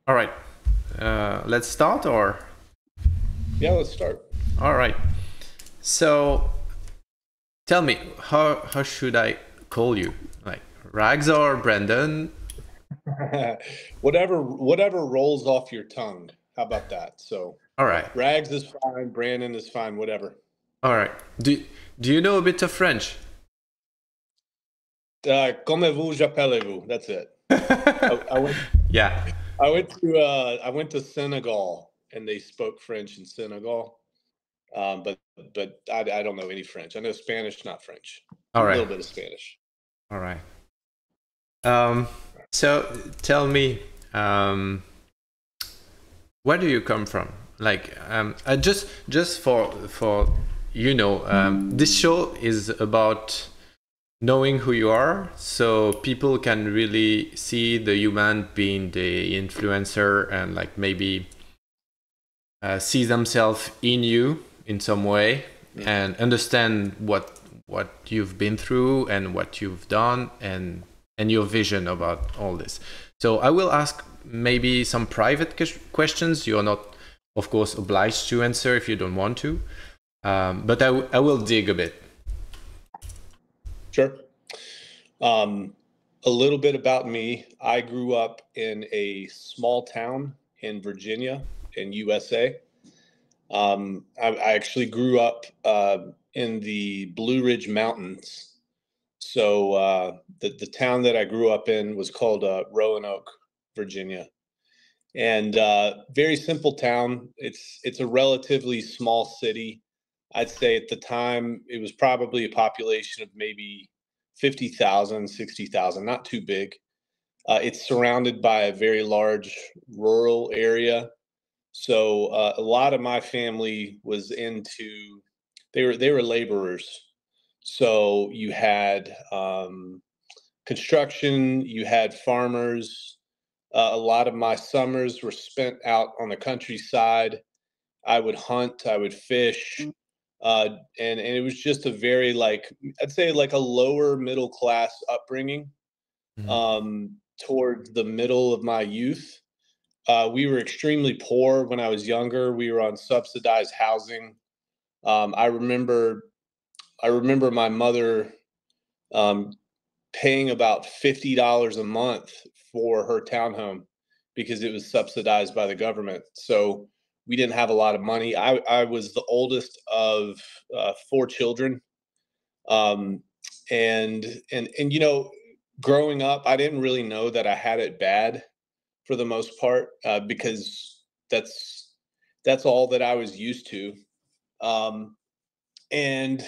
All right. Let's start, or? Yeah, let's start. All right. So tell me, how should I call you? Like Rags or Brandon? Whatever rolls off your tongue. How about that? So All right. Rags is fine, Brandon is fine, whatever. All right. Do you know a bit of French? Comment vous, j'appelez-vous. That's it. I went Yeah. I went to Senegal and they spoke French in Senegal. But I don't know any French. I know Spanish, not French. A All right. little bit of Spanish. All right. So tell me, where do you come from? Like, just for this show is about knowing who you are, so people can really see the human being the influencer, and like maybe see themselves in you in some way, and understand what you've been through and what you've done, and your vision about all this. So I will ask maybe some private questions. You're not, of course, obliged to answer if you don't want to, but I will dig a bit. Sure. A little bit about me. I grew up in a small town in Virginia, in USA. I actually grew up in the Blue Ridge Mountains. So the town that I grew up in was called Roanoke, Virginia, and very simple town. It's a relatively small city. I'd say at the time it was probably a population of maybe 50,000, 60,000, not too big. It's surrounded by a very large rural area. So a lot of my family was into, they were laborers. So you had construction, you had farmers. A lot of my summers were spent out on the countryside. I would hunt, I would fish, and it was just a very, like, I'd say like a lower middle class upbringing. Mhm. Toward the middle of my youth, we were extremely poor when I was younger. We were on subsidized housing. Um, I remember I remember my mother um, paying about $50 a month for her townhome because it was subsidized by the government. So we didn't have a lot of money. I was the oldest of four children, um, and growing up, I didn't really know that I had it bad for the most part, because that's that's all that I was used to. Um, and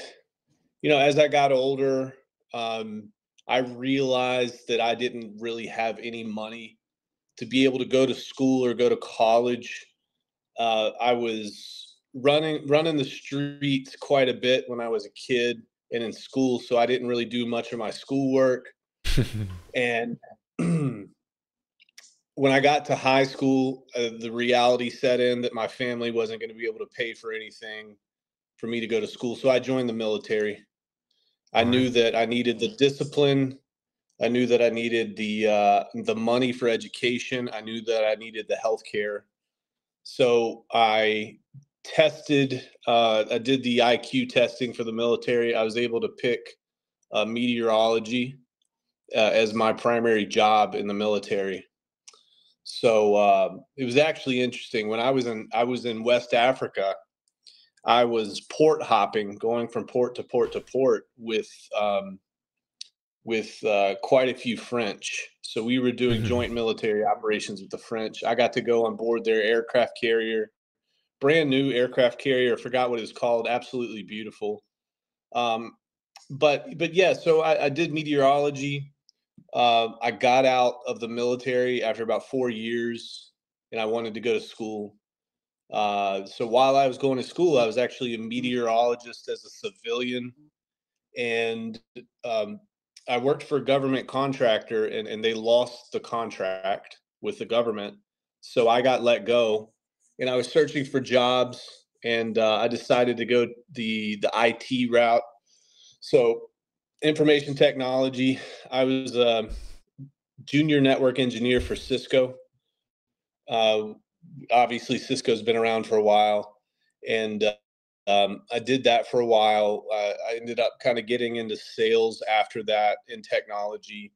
as I got older, um, I realized that I didn't really have any money to be able to go to school or go to college. I was running the streets quite a bit when I was a kid and in school, so I didn't really do much of my schoolwork. And when I got to high school, the reality set in that my family wasn't going to be able to pay for anything for me to go to school. So I joined the military. I All right. knew that I needed the discipline. I knew that I needed the money for education. I knew that I needed the health care. So I tested. I did the IQ testing for the military. I was able to pick meteorology as my primary job in the military. So it was actually interesting. When I was in West Africa, I was port hopping, going from port to port to port with quite a few French. So we were doing Mhm. joint military operations with the French. I got to go on board their aircraft carrier, brand new aircraft carrier. I forgot what it was called. Absolutely beautiful. Um, but yeah, so I did meteorology. I got out of the military after about 4 years, and I wanted to go to school. So while I was going to school, I was actually a meteorologist as a civilian, and um, I worked for a government contractor, and they lost the contract with the government, so I got let go, and I was searching for jobs, and I decided to go the IT route. So information technology. I was a junior network engineer for Cisco. Obviously, Cisco's been around for a while, and I did that for a while. I ended up kind of getting into sales after that in technology.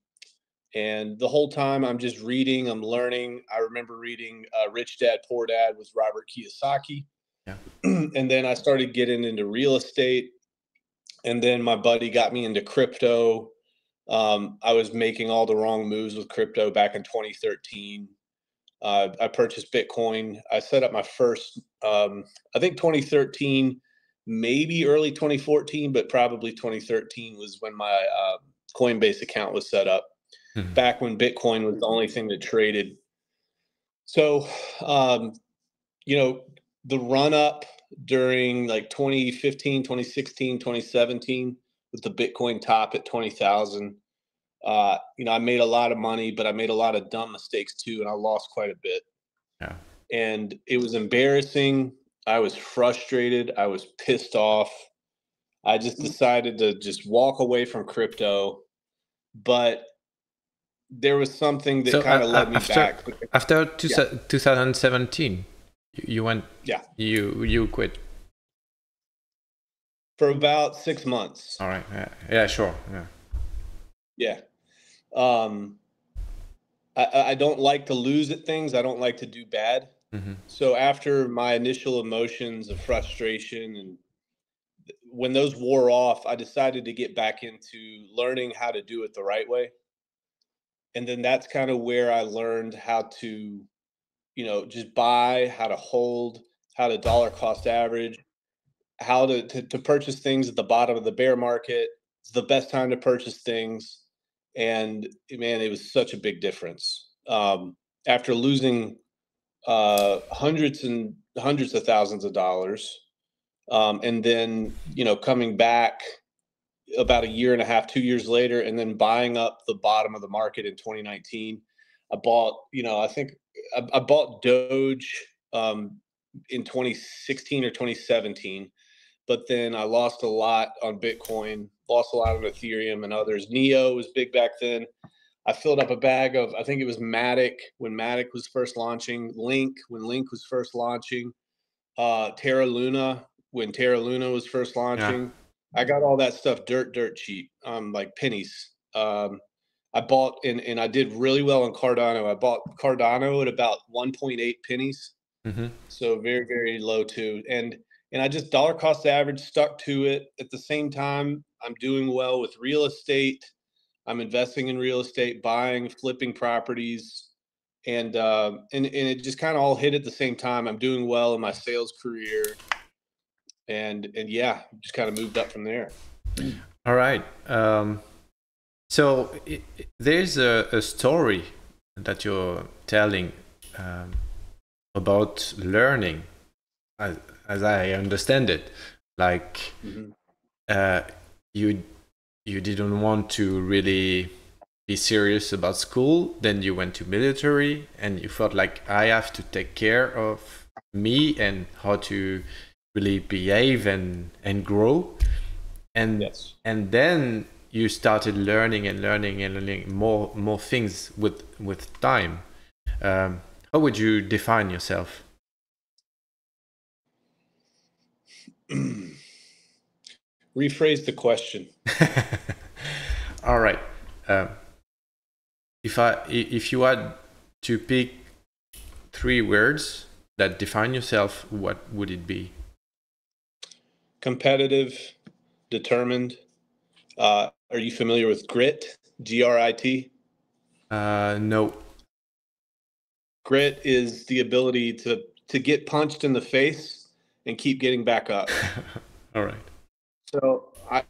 And the whole time I'm just reading, I'm learning. I remember reading Rich Dad, Poor Dad with Robert Kiyosaki. Yeah. And then I started getting into real estate. And then my buddy got me into crypto. I was making all the wrong moves with crypto back in 2013. I purchased Bitcoin. I set up my first, I think 2013, maybe early 2014, but probably 2013 was when my Coinbase account was set up, back when Bitcoin was the only thing that traded. So, you know, the run up during like 2015, 2016, 2017 with the Bitcoin top at 20,000. You know, I made a lot of money, but I made a lot of dumb mistakes too, and I lost quite a bit. Yeah. And it was embarrassing. I was frustrated. I was pissed off. I just decided to just walk away from crypto. But there was something that So kind of led me back. After 2017, you went. Yeah. You quit. For about 6 months. All right. Yeah. Sure. Yeah. Yeah. I don't like to lose at things. I don't like to do bad. So after my initial emotions of frustration, and when those wore off, I decided to get back into learning how to do it the right way. And then that's kind of where I learned how to, you know, just buy, how to hold, how to dollar cost average, how to purchase things at the bottom of the bear market. It's the best time to purchase things. And man, it was such a big difference. After losing hundreds and hundreds of thousands of dollars, and then, you know, coming back about a year and a half, 2 years later, and then buying up the bottom of the market in 2019. I bought, you know, I think I bought Doge in 2016 or 2017, but then I lost a lot on Bitcoin, lost a lot on Ethereum and others. Neo was big back then. I filled up a bag of, I think it was Matic when Matic was first launching, Link when Link was first launching, Terra Luna when Terra Luna was first launching. I got all that stuff dirt cheap, like pennies. I bought and I did really well on Cardano. I bought Cardano at about 1.8 pennies, so very low too. And I just dollar cost average, stuck to it. At the same time, I'm doing well with real estate. I'm investing in real estate, buying, flipping properties, and it just kind of all hit at the same time. I'm doing well in my sales career, and yeah, just kind of moved up from there. All right. So there's a story that you're telling about learning, as I understand it. Like you didn't want to really be serious about school, then you went to military, and you felt like I have to take care of me and how to really behave and grow. And Yes. And then you started learning and learning more things with time. How would you define yourself? Rephrase the question. All right. If you had to pick 3 words that define yourself, what would it be? Competitive, determined. Are you familiar with grit? GRIT? No. Grit is the ability to get punched in the face and keep getting back up. All right. So I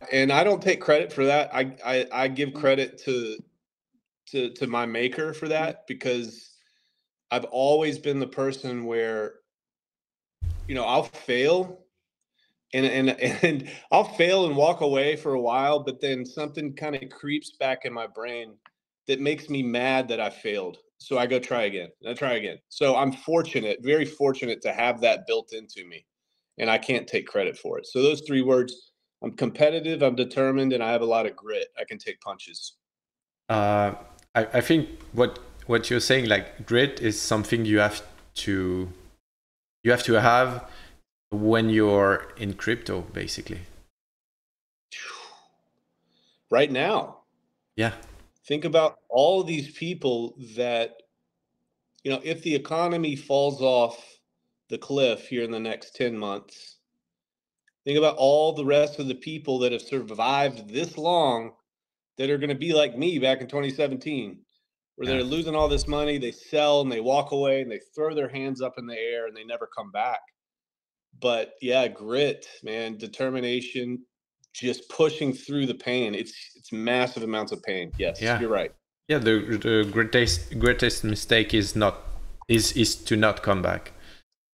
don't take credit for that. I give credit to my maker for that, because I've always been the person where, you know, I'll fail and I'll fail and walk away for a while, but then something kind of creeps back in my brain that makes me mad that I failed. So I go try again. And I try again. So I'm fortunate, very fortunate to have that built into me, and I can't take credit for it. So those 3 words: I'm competitive, I'm determined, and I have a lot of grit. I can take punches. I think what you're saying, like grit, is something you have to have when you're in crypto, basically? Right now. Yeah. Think about all these people that, if the economy falls off the cliff here in the next 10 months, think about all the rest of the people that have survived this long that are going to be like me back in 2017, where Yeah. they're losing all this money, they sell and they walk away and they throw their hands up in the air and they never come back. But yeah, grit, man, determination, just pushing through the pain. It's massive amounts of pain. Yes, Yeah. you're right. Yeah, the greatest mistake is to not come back,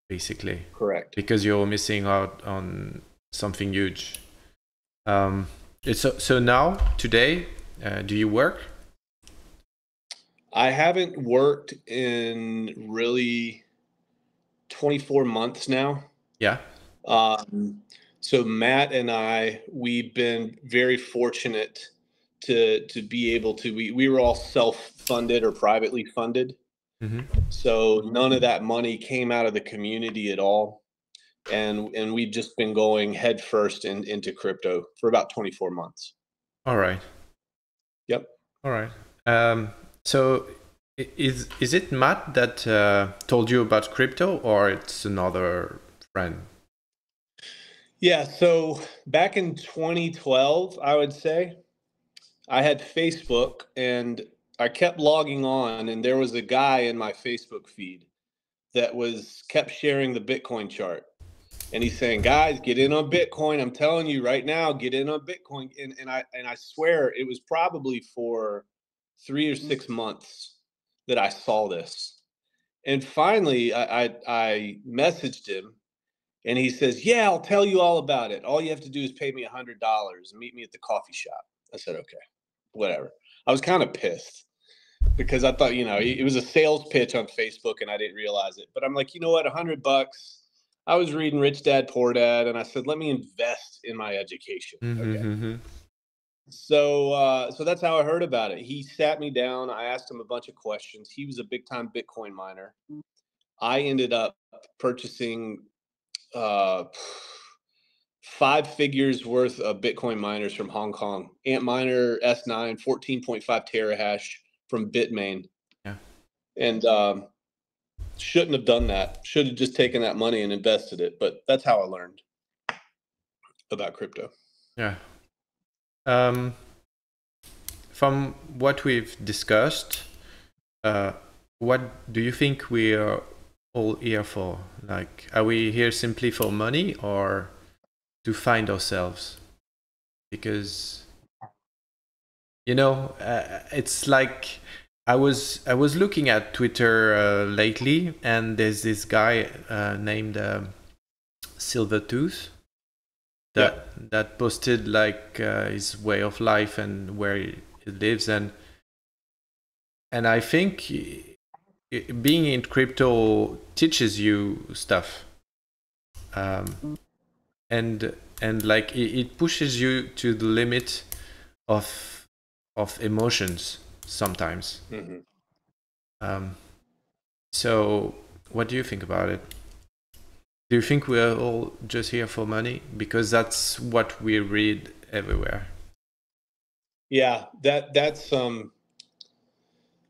basically, Correct. because you're missing out on something huge. So now today, do you work? I haven't worked in really 24 months now. Yeah. So Matt and we've been very fortunate to be able to, we were all self-funded or privately funded. Mm-hmm. So none of that money came out of the community at all. And we've just been going head first into crypto for about 24 months. All right. Yep. All right. So is it Matt that told you about crypto, or it's another friend? Yeah. So back in 2012, I would say, I had Facebook and I kept logging on, and there was a guy in my Facebook feed that kept sharing the Bitcoin chart. And he's saying, guys, get in on Bitcoin. I'm telling you right now, get in on Bitcoin. And I swear it was probably for 3 or 6 months that I saw this. And finally I messaged him and he says, yeah, I'll tell you all about it. All you have to do is pay me $100 and meet me at the coffee shop. I said, okay, whatever. I was kind of pissed because I thought, it was a sales pitch on Facebook and I didn't realize it. But I'm like, you know what, $100. I was reading Rich Dad Poor Dad, and I said, let me invest in my education. Mm-hmm, Okay. mm-hmm. So that's how I heard about it. He sat me down. I asked him a bunch of questions. He was a big time Bitcoin miner. I ended up purchasing uh, 5 figures worth of Bitcoin miners from Hong Kong. Antminer S9, 14.5 terahash from Bitmain. Yeah. And shouldn't have done that. Should have just taken that money and invested it. But that's how I learned about crypto. Yeah. From what we've discussed, what do you think we are all here for? Like, are we here simply for money or to find ourselves? Because it's like I was looking at Twitter lately, and there's this guy named Silvertooth that posted like his way of life and where he lives, and I think being in crypto teaches you stuff, and like it pushes you to the limit of emotions sometimes. Mm-hmm. So what do you think about it? Do you think we're all just here for money? Because that's what we read everywhere. Yeah, that's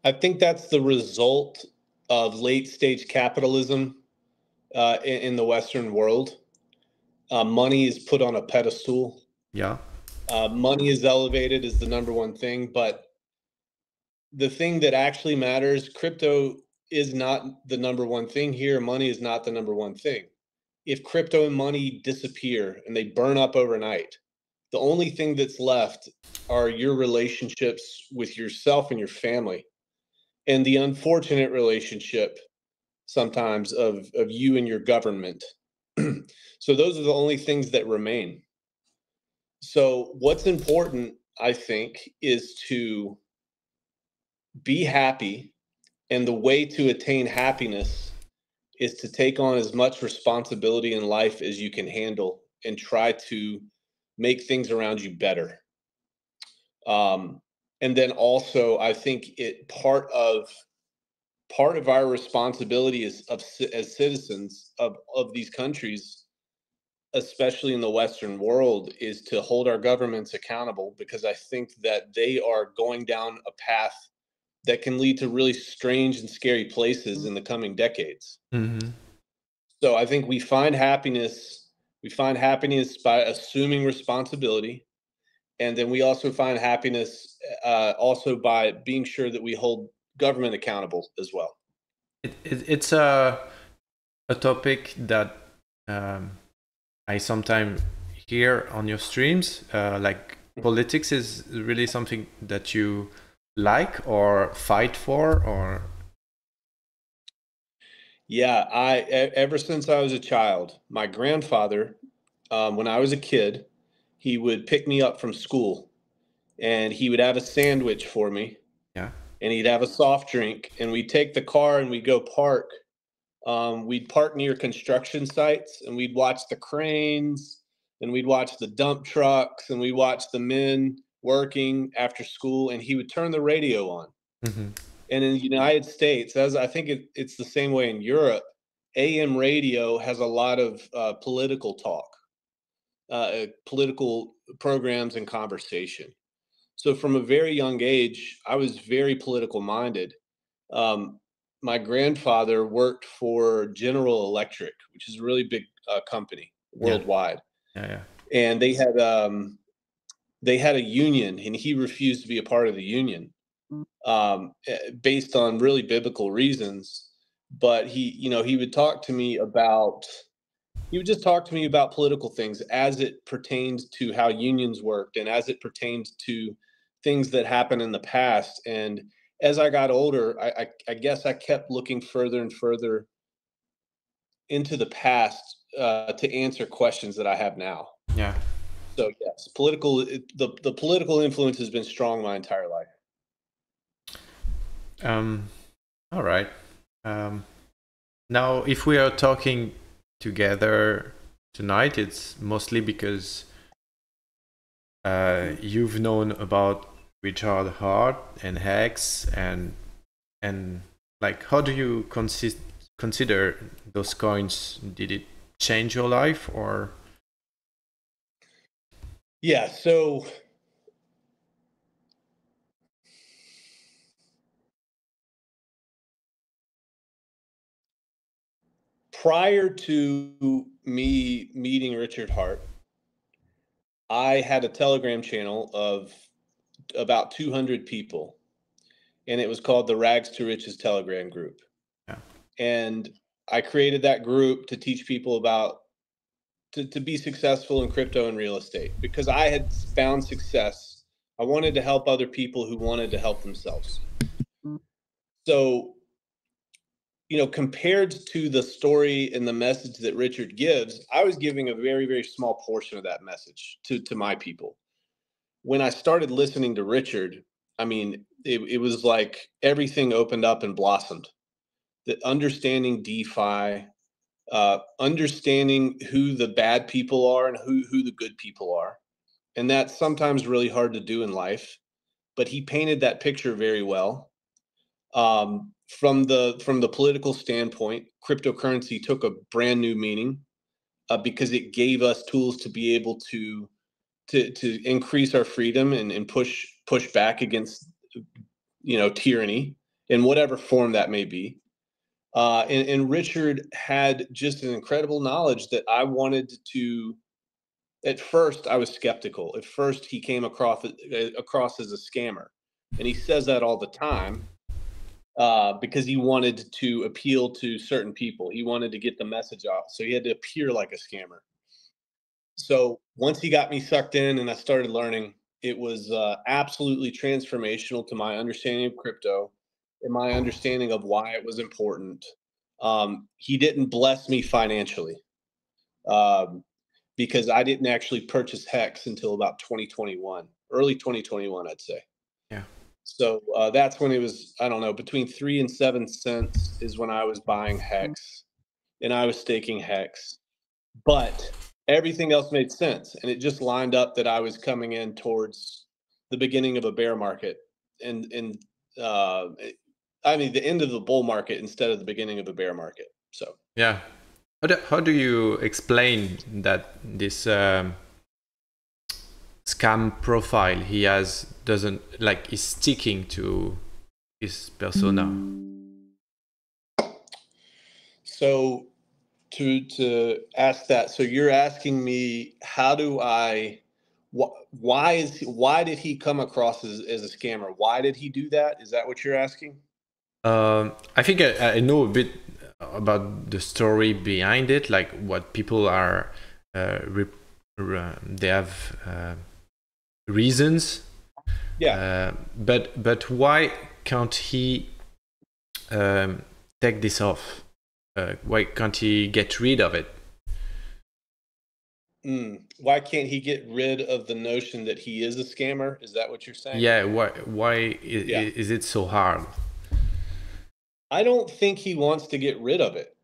I think that's the result of late stage capitalism in the Western world. Money is put on a pedestal. Yeah. Money is elevated as the number one thing, but the thing that actually matters, crypto is not the number one thing here. Money is not the number one thing. If crypto and money disappear and they burn up overnight, the only thing that's left are your relationships with yourself and your family, and the unfortunate relationship sometimes of you and your government. So those are the only things that remain. So what's important, I think, is to be happy. And the way to attain happiness is to take on as much responsibility in life as you can handle and try to make things around you better. And then also, I think part of our responsibility as citizens of these countries, especially in the Western world, is to hold our governments accountable, because I think that they are going down a path that can lead to really strange and scary places in the coming decades. Mm-hmm. So I think we find happiness by assuming responsibility, and then we also find happiness also by being sure that we hold government accountable as well. It's a topic that I sometimes hear on your streams. Like politics is really something that you like or fight for, or Yeah, ever since I was a child, my grandfather, when I was a kid, he would pick me up from school, and he would have a sandwich for me, yeah, and he'd have a soft drink, and we'd take the car and we'd go park. We'd park near construction sites, and we'd watch the cranes, and we'd watch the dump trucks, and we'd watch the men working after school, and he would turn the radio on. mm-hmm. And in the United States, as I think it's the same way in Europe, AM radio has a lot of political talk, political programs and conversation. So from a very young age, I was very political minded. My grandfather worked for General Electric, which is a really big company worldwide, Yeah. and they had a union, and he refused to be a part of the union, based on really biblical reasons. But he would talk to me about he would just talk to me about political things as it pertains to how unions worked, and as it pertains to things that happened in the past. And as I got older, I guess I kept looking further and further into the past to answer questions that I have now. Yeah. So yes, the political influence has been strong my entire life. All right. Now, if we are talking together tonight, it's mostly because you've known about Richard Heart and HEX, and like, how do you consider those coins? Did it change your life, or? Yeah, so prior to me meeting Richard Hart, I had a Telegram channel of about 200 people, and it was called the Rags to Riches Telegram group. Yeah. And I created that group to teach people about to be successful in crypto and real estate, because I had found success. I wanted to help other people who wanted to help themselves. So, compared to the story and the message that Richard gives, I was giving a very, very small portion of that message to my people. When I started listening to Richard, I mean, it was like everything opened up and blossomed. The understanding DeFi, understanding who the bad people are and who the good people are. And that's sometimes really hard to do in life, but he painted that picture very well. From the political standpoint, cryptocurrency took a brand new meaning, because it gave us tools to be able to increase our freedom and push back against tyranny in whatever form that may be. And Richard had just an incredible knowledge that I wanted to. At first, I was skeptical. At first, he came across as a scammer, and he says that all the time, because he wanted to appeal to certain people. He wanted to get the message out, so he had to appear like a scammer. So once he got me sucked in and I started learning, it was absolutely transformational to my understanding of crypto and my understanding of why it was important. He didn't bless me financially, um, because I didn't actually purchase Hex until about 2021, early 2021, I'd say. Yeah. So that's when it was, I don't know, between 3 and 7 cents is when I was buying Hex, and I was staking Hex. But everything else made sense, and it just lined up that I was coming in towards the beginning of a bear market, and I mean, the end of the bull market instead of the beginning of the bear market. So yeah. How do you explain that this scam profile he has doesn't like is sticking to his persona? So to ask that, so you're asking me, how do I, why did he come across as a scammer? Why did he do that? Is that what you're asking? I think I know a bit about the story behind it, like what people are, they have reasons. Yeah. But why can't he take this off? Why can't he get rid of it? Why can't he get rid of the notion that he is a scammer? Is that what you're saying? Yeah, why Yeah. is it so hard? I don't think he wants to get rid of it.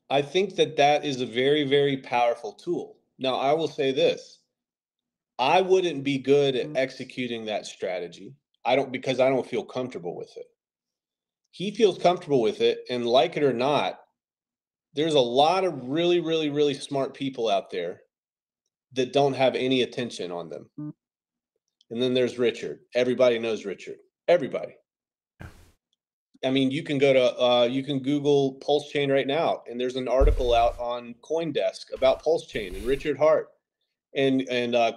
I think that that is a very, very powerful tool. Now, I will say this. I wouldn't be good at executing that strategy. Because I don't feel comfortable with it. He feels comfortable with it, and like it or not, there's a lot of really, really, really smart people out there that don't have any attention on them. And then there's Richard. Everybody knows Richard. Everybody. I mean, you can go to you can Google PulseChain right now, and there's an article out on CoinDesk about PulseChain and Richard Hart, and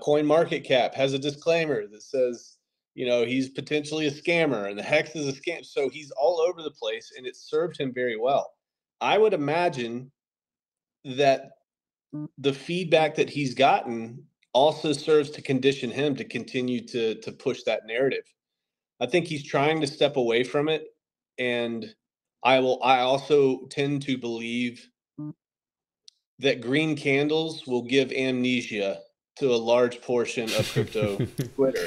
Coin Market Cap has a disclaimer that says, you know, he's potentially a scammer, and the Hex is a scam. So he's all over the place, and it served him very well. I would imagine that the feedback that he's gotten also serves to condition him to continue to push that narrative. I think he's trying to step away from it, and I also tend to believe that green candles will give amnesia to a large portion of crypto Twitter.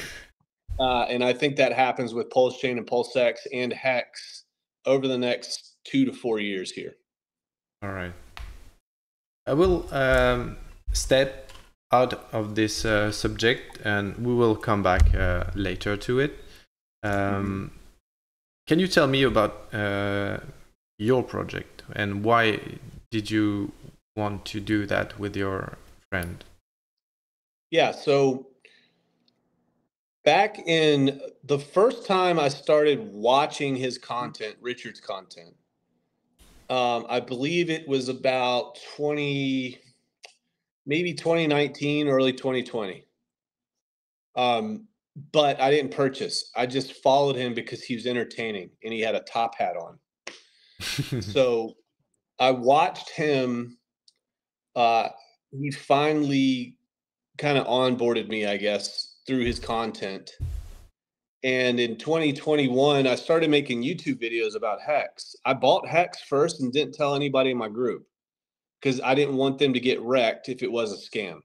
And I think that happens with PulseChain and PulseX and Hex over the next 2 to 4 years here. All right. I will step out of this subject, and we will come back later to it. Can you tell me about your project and why did you want to do that with your friend? Yeah, so back in the first time I started watching his content, Richard's content, I believe it was about maybe 2019, early 2020. But I didn't purchase. I just followed him because he was entertaining and he had a top hat on. So I watched him. He finally kind of onboarded me, I guess, through his content. And in 2021, I started making YouTube videos about Hex. I bought Hex first and didn't tell anybody in my group because I didn't want them to get wrecked if it was a scam.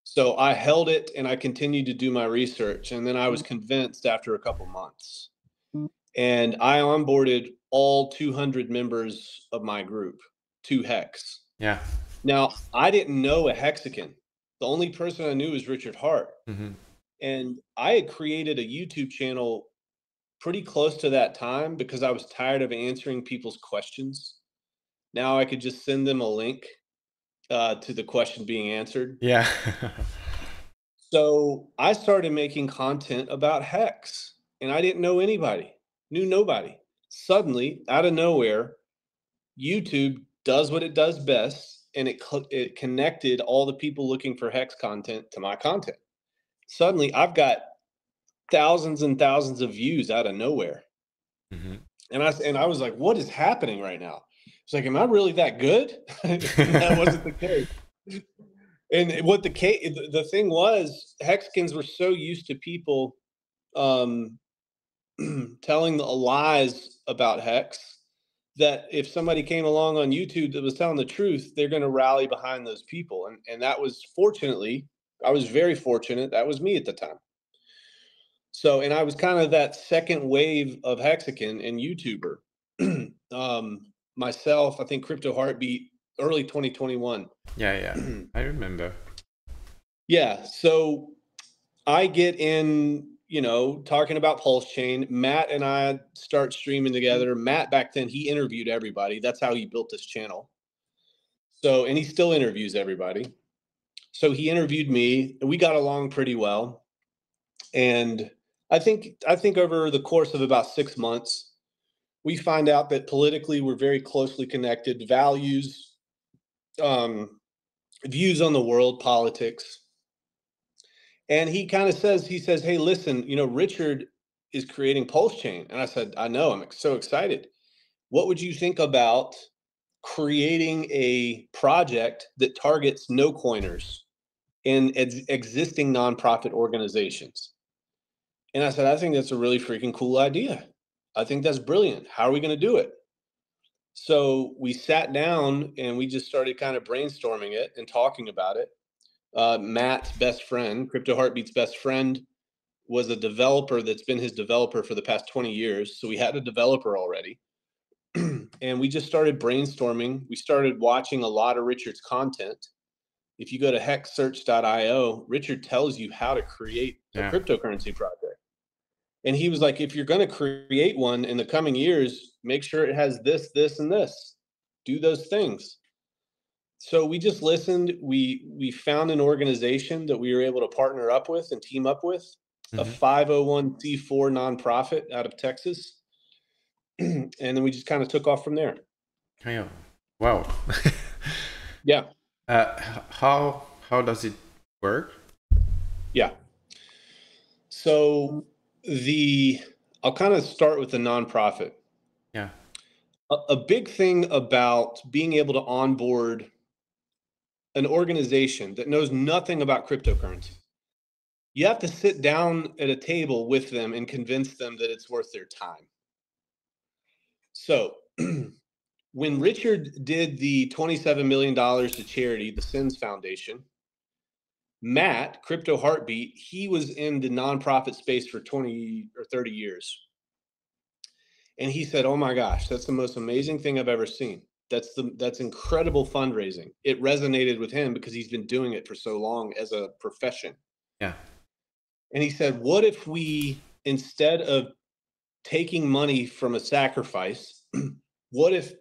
So I held it and I continued to do my research. And then I was convinced after a couple months. And I onboarded all 200 members of my group to Hex. Yeah. Now, I didn't know a Hexican. The only person I knew was Richard Hart. And I had created a YouTube channel pretty close to that time because I was tired of answering people's questions. Now I could just send them a link to the question being answered. Yeah. So I started making content about Hex, and I didn't know anybody, knew nobody. Suddenly, out of nowhere, YouTube does what it does best, and it connected all the people looking for Hex content to my content. Suddenly, I've got thousands and thousands of views out of nowhere. And I was like, what is happening right now? It's like, am I really that good? That wasn't the case. And what the thing was, Hexicans were so used to people telling the lies about Hex that if somebody came along on YouTube that was telling the truth, they're going to rally behind those people. And that was, fortunately, I was very fortunate. That was me at the time. So, and I was kind of that second wave of Hexican and YouTuber. Myself, I think Crypto Heartbeat, early 2021. Yeah. I remember. Yeah. So I get in you know, talking about PulseChain. Matt and I start streaming together. Matt back then, he interviewed everybody. That's how he built this channel. So, and he still interviews everybody. So he interviewed me, and we got along pretty well. And I think over the course of about 6 months, we find out that politically we're very closely connected. Values, views on the world, politics. And he kind of says, hey, listen, you know, Richard is creating PulseChain. And I said, I know, I'm so excited. What would you think about creating a project that targets no coiners in existing nonprofit organizations? And I said, I think that's a really freaking cool idea. I think that's brilliant. How are we going to do it? So we sat down and we just started kind of brainstorming it and talking about it. Matt's best friend, Crypto Heartbeat's best friend, was a developer that's been his developer for the past 20 years. So we had a developer already. And we just started brainstorming. We started watching a lot of Richard's content. If you go to hexsearch.io, Richard tells you how to create a cryptocurrency project. And he was like, if you're going to create one in the coming years, make sure it has this, this, and this. Do those things. So we just listened. We found an organization that we were able to partner up with and team up with, a 501c4 nonprofit out of Texas. And then we just kind of took off from there. Wow. Yeah. How does it work? Yeah. So I'll kind of start with the nonprofit. Yeah. A big thing about being able to onboard an organization that knows nothing about cryptocurrency, you have to sit down at a table with them and convince them that it's worth their time. So when Richard did the $27 million to charity, the SINS Foundation, Matt, Crypto Heartbeat, he was in the nonprofit space for 20 or 30 years. And he said, oh my gosh, that's the most amazing thing I've ever seen. That's incredible fundraising. It resonated with him because he's been doing it for so long as a profession. Yeah. And he said, what if we, instead of taking money from a sacrifice, what if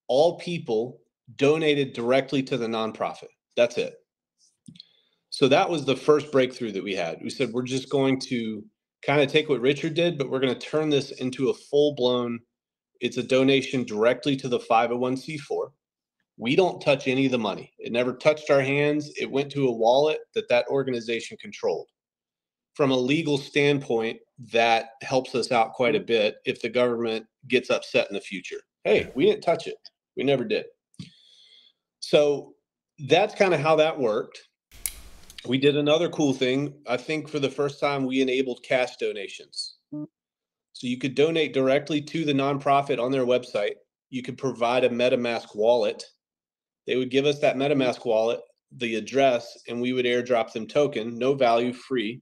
all people donated directly to the nonprofit? That's it. So that was the first breakthrough that we had. We said, we're just going to kind of take what Richard did, but we're going to turn this into a full-blown, it's a donation directly to the 501c4. We don't touch any of the money. It never touched our hands. It went to a wallet that organization controlled. From a legal standpoint, that helps us out quite a bit if the government gets upset in the future. Hey, we didn't touch it. We never did. So that's kind of how that worked. We did another cool thing. I think for the first time, we enabled cash donations. So you could donate directly to the nonprofit on their website. You could provide a MetaMask wallet. They would give us that MetaMask wallet, the address, and we would airdrop them token, no value, free.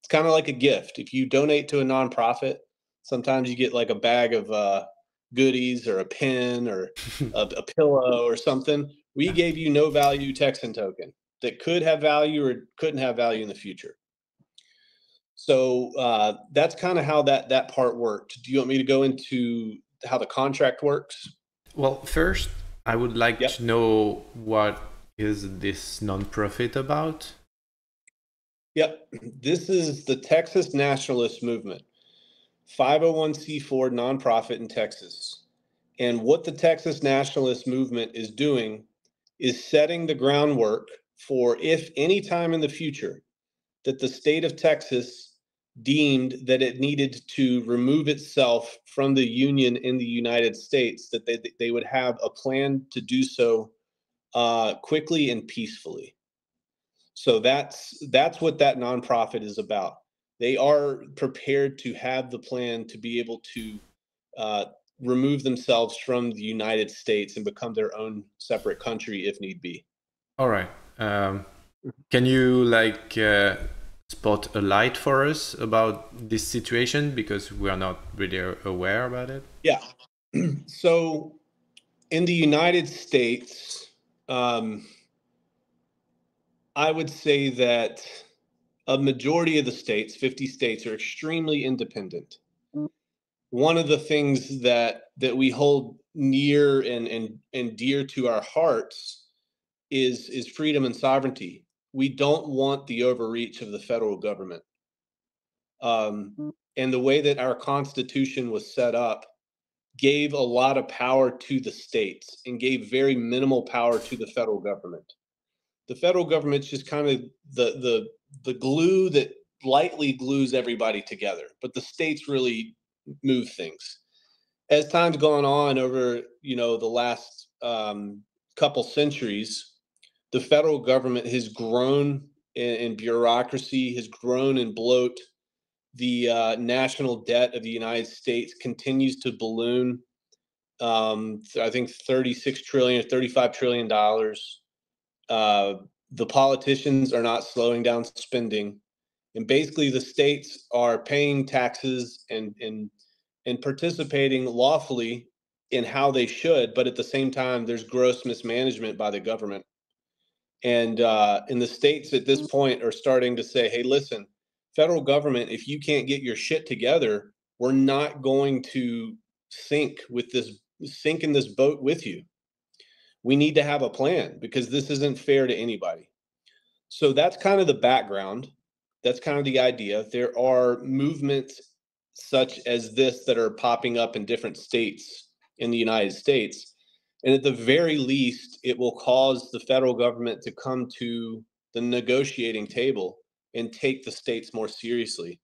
It's kind of like a gift. If you donate to a nonprofit, sometimes you get like a bag of goodies or a pen or a pillow or something. We gave you no value Texan token that could have value or couldn't have value in the future. So that's kind of how that part worked. Do you want me to go into how the contract works? Well, first, I would like to know what is this nonprofit about? Yep. This is the Texas Nationalist Movement, 501c4 nonprofit in Texas. And what the Texas Nationalist Movement is doing is setting the groundwork for if any time in the future that the state of Texas deemed that it needed to remove itself from the union in the United States, that they would have a plan to do so quickly and peacefully. So that's what that nonprofit is about. They are prepared to have the plan to be able to remove themselves from the United States and become their own separate country if need be. All right. Can you spot a light for us about this situation, because we are not really aware about it? Yeah. So in the United States, I would say that a majority of the states, 50 states, are extremely independent. One of the things that we hold near and dear to our hearts is freedom and sovereignty. We don't want the overreach of the federal government. And the way that our Constitution was set up gave a lot of power to the states and gave very minimal power to the federal government. The federal government's just kind of the glue that lightly glues everybody together, but the states really move things. As time's gone on over, the last couple centuries, the federal government has grown in bureaucracy, has grown in bloat. The national debt of the United States continues to balloon. I think 36 trillion or $35 trillion. The politicians are not slowing down spending. And basically the states are paying taxes and participating lawfully in how they should, but at the same time, there's gross mismanagement by the government. And the states at this point are starting to say, hey, listen, federal government, if you can't get your shit together, we're not going to sink in this boat with you. We need to have a plan because this isn't fair to anybody. So that's kind of the background. That's kind of the idea. There are movements such as this that are popping up in different states in the United States. And at the very least, it will cause the federal government to come to the negotiating table and take the states more seriously.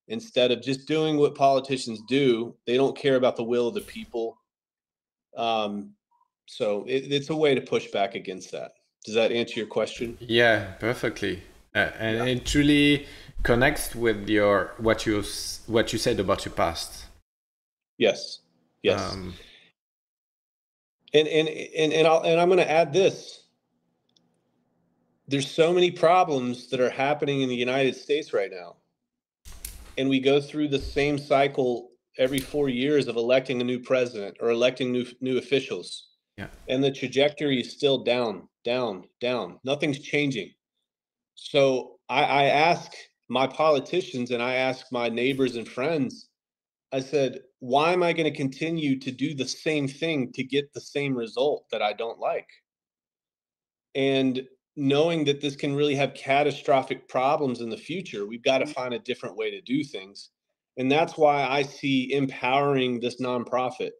Instead of just doing what politicians do, they don't care about the will of the people. So it's a way to push back against that. Does that answer your question? Yeah, perfectly. And Yeah. it really connects with what you said about your past. Yes. Yes. And I'm going to add this. There's so many problems that are happening in the United States right now. And we go through the same cycle every 4 years of electing a new president or electing new officials. Yeah. And the trajectory is still down, down, down. Nothing's changing. So I ask my politicians and I ask my neighbors and friends, I said, why am I going to continue to do the same thing to get the same result that I don't like? And knowing that this can really have catastrophic problems in the future, we've got to find a different way to do things. And that's why I see empowering this nonprofit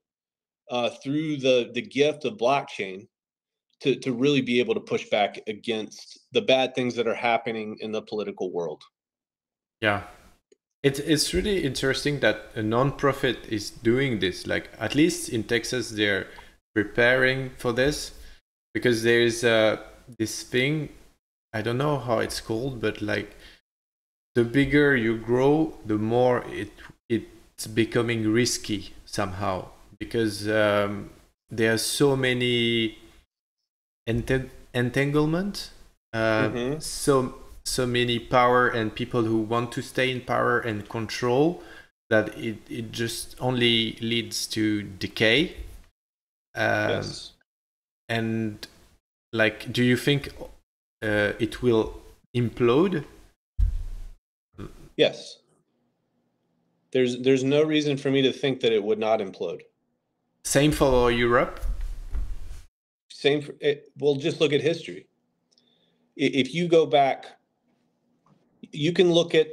through the gift of blockchain to really be able to push back against the bad things that are happening in the political world. Yeah. It's really interesting that a non-profit is doing this. Like, at least in Texas, they're preparing for this, because there is this thing, I don't know how it's called, but like, the bigger you grow, the more it's becoming risky somehow, because there are so many entanglement, so many power and people who want to stay in power and control, that it just only leads to decay. Yes. And like, do you think it will implode? Yes. There's no reason for me to think that it would not implode. Same for Europe? Same for it. Well, just look at history. If you go back, you can look at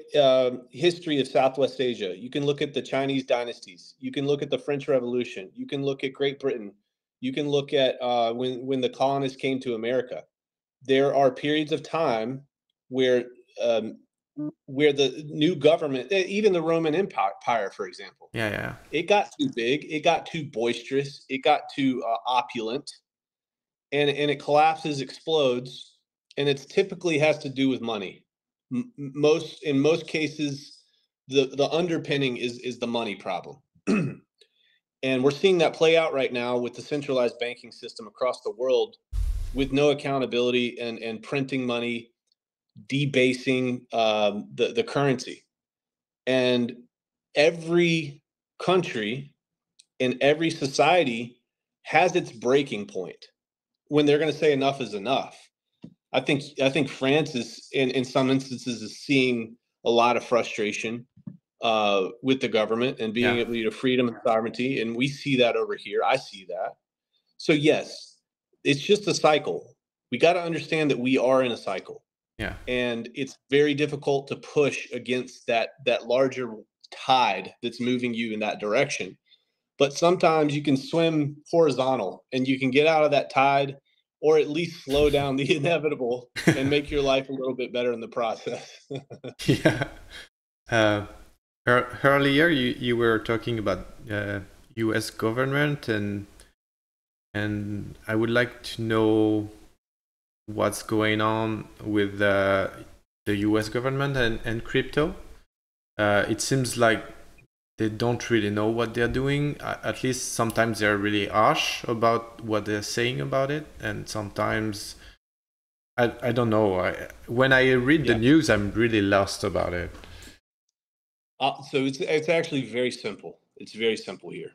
history of Southwest Asia. You can look at the Chinese dynasties. You can look at the French Revolution. You can look at Great Britain. You can look at when the colonists came to America. There are periods of time where the new government, even the Roman Empire, for example, it got too big, it got too boisterous, it got too opulent, and it collapses, explodes, and it typically has to do with money. In most cases, the underpinning is the money problem. And we're seeing that play out right now with the centralized banking system across the world, with no accountability and printing money, debasing the currency. And every country and every society has its breaking point when they're going to say enough is enough. I think France is in some instances is seeing a lot of frustration with the government and being able to freedom and sovereignty, and we see that over here. I see that. So yes, it's just a cycle. We got to understand that we are in a cycle. Yeah. And it's very difficult to push against that larger tide that's moving you in that direction. But sometimes you can swim horizontal and you can get out of that tide, or at least slow down the inevitable and make your life a little bit better in the process. Yeah. Earlier you were talking about US government, and I would like to know what's going on with the US government and crypto. It seems like they don't really know what they're doing. At least sometimes they're really harsh about what they're saying about it, and sometimes I don't know. When I read the news, I'm really lost about it. So it's actually very simple. It's very simple here.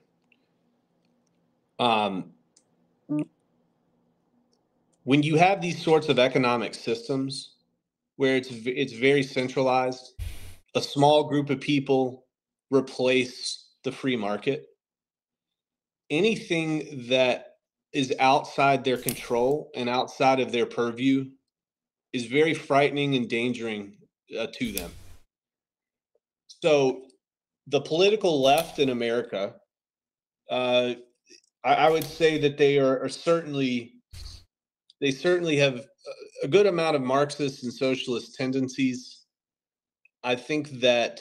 When you have these sorts of economic systems where it's very centralized, a small group of people replace the free market. Anything that is outside their control and outside of their purview is very frightening and endangering to them. So the political left in America, I would say that they are certainly, they certainly have a good amount of Marxist and socialist tendencies. I think that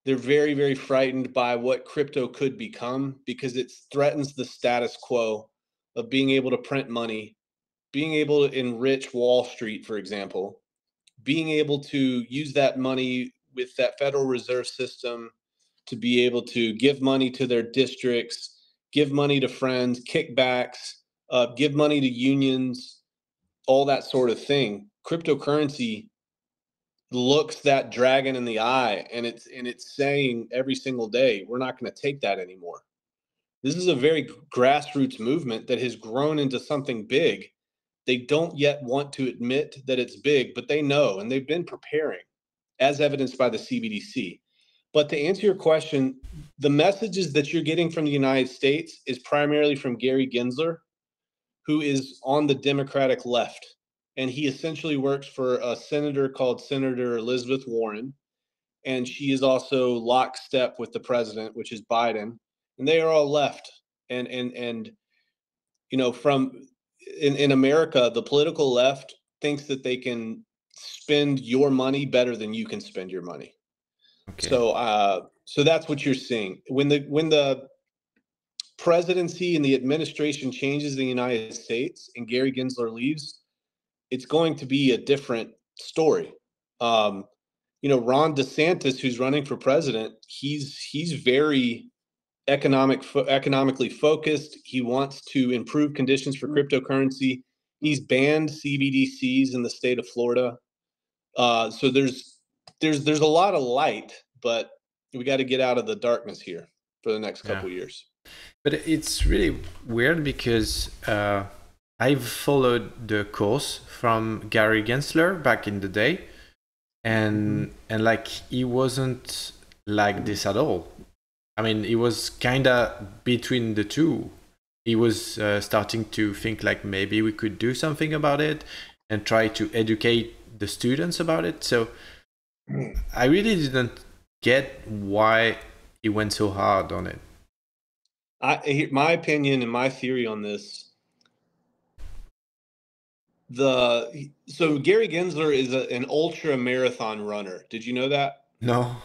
they're very, very frightened by what crypto could become because it threatens the status quo of being able to print money, being able to enrich Wall Street, for example, being able to use that money with that Federal Reserve System to be able to give money to their districts, give money to friends, kickbacks, give money to unions, all that sort of thing. Cryptocurrency looks that dragon in the eye, and it's saying every single day, we're not going to take that anymore. This is a very grassroots movement that has grown into something big. They don't yet want to admit that it's big, but they know, and they've been preparing, as evidenced by the CBDC. But to answer your question, the messages that you're getting from the United States is primarily from Gary Gensler, who is on the Democratic left. And he essentially works for a senator called Senator Elizabeth Warren. And she is also lockstep with the president, which is Biden. And they are all left. And you know, in America, the political left thinks that they can spend your money better than you can spend your money. Okay. So that's what you're seeing. When the presidency and the administration changes in the United States and Gary Gensler leaves, it's going to be a different story. You know, Ron DeSantis, who's running for president, he's very economically focused. He wants to improve conditions for cryptocurrency. He's banned CBDCs in the state of Florida. So there's a lot of light, but we got to get out of the darkness here for the next couple years. But it's really weird because I've followed the course from Gary Gensler back in the day, and like he wasn't like this at all. I mean, he was kind of between the two. He was starting to think like maybe we could do something about it and try to educate the students about it. So I really didn't get why he went so hard on it. My opinion and my theory on this, so Gary Gensler is an ultra marathon runner. Did you know that? No.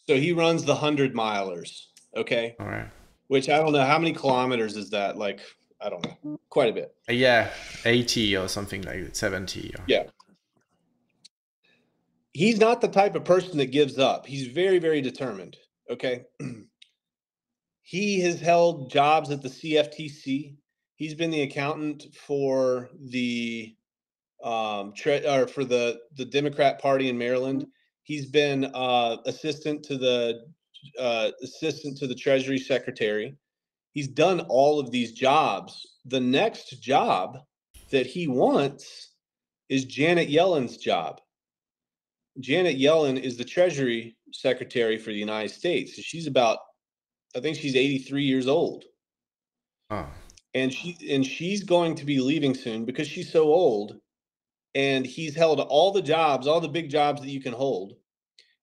So he runs the 100-milers. Okay. All right. Which I don't know how many kilometers is that. Like, I don't know, quite a bit. Yeah, 80 or something like that, 70. Yeah. He's not the type of person that gives up. He's very, very determined. Okay. He has held jobs at the CFTC. He's been the accountant for the for the Democrat Party in Maryland. He's been assistant to the Treasury Secretary. He's done all of these jobs. The next job that he wants is Janet Yellen's job. Janet Yellen is the Treasury Secretary for the United States. She's about, I think she's 83 years old. Oh. And she's going to be leaving soon because she's so old. And he's held all the jobs, all the big jobs that you can hold.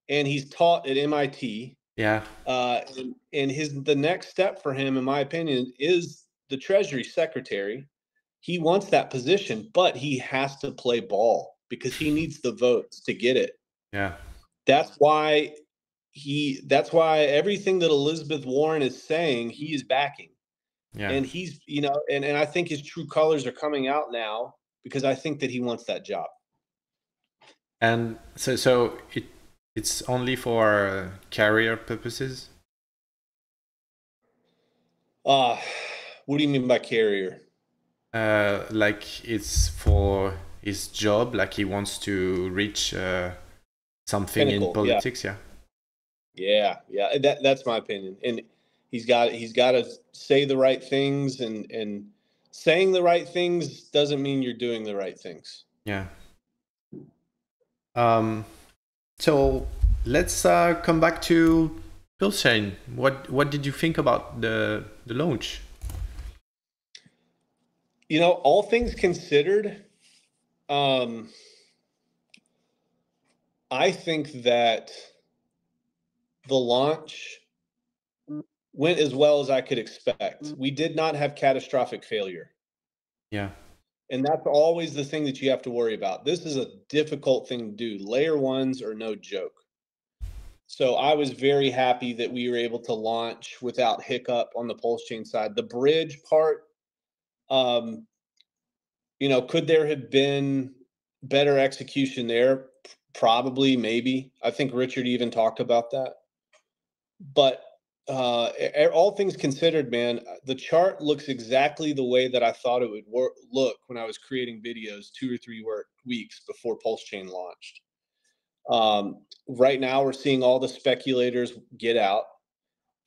And he's taught at MIT. Yeah. And the next step for him, in my opinion, is the Treasury Secretary. He wants that position, but he has to play ball because he needs the votes to get it. Yeah. That's why everything that Elizabeth Warren is saying, he is backing. Yeah. And he's, and I think his true colors are coming out now because I think that he wants that job. And so it's only for career purposes? What do you mean by career? Like it's for his job, like he wants to reach something Pinnacle, in politics, yeah. Yeah. That's my opinion. And he's got to say the right things, and saying the right things doesn't mean you're doing the right things. Yeah. So let's come back to PulseChain. What did you think about the launch? All things considered, I think that the launch went as well as I could expect. We did not have catastrophic failure. Yeah. And that's always the thing that you have to worry about. This is a difficult thing to do. Layer ones are no joke. So I was very happy that we were able to launch without hiccup on the PulseChain side. The bridge part, could there have been better execution there? Probably, maybe. I think Richard even talked about that. But all things considered, man, the chart looks exactly the way that I thought it would look when I was creating videos 2 or 3 weeks before PulseChain launched. Right now, we're seeing all the speculators get out,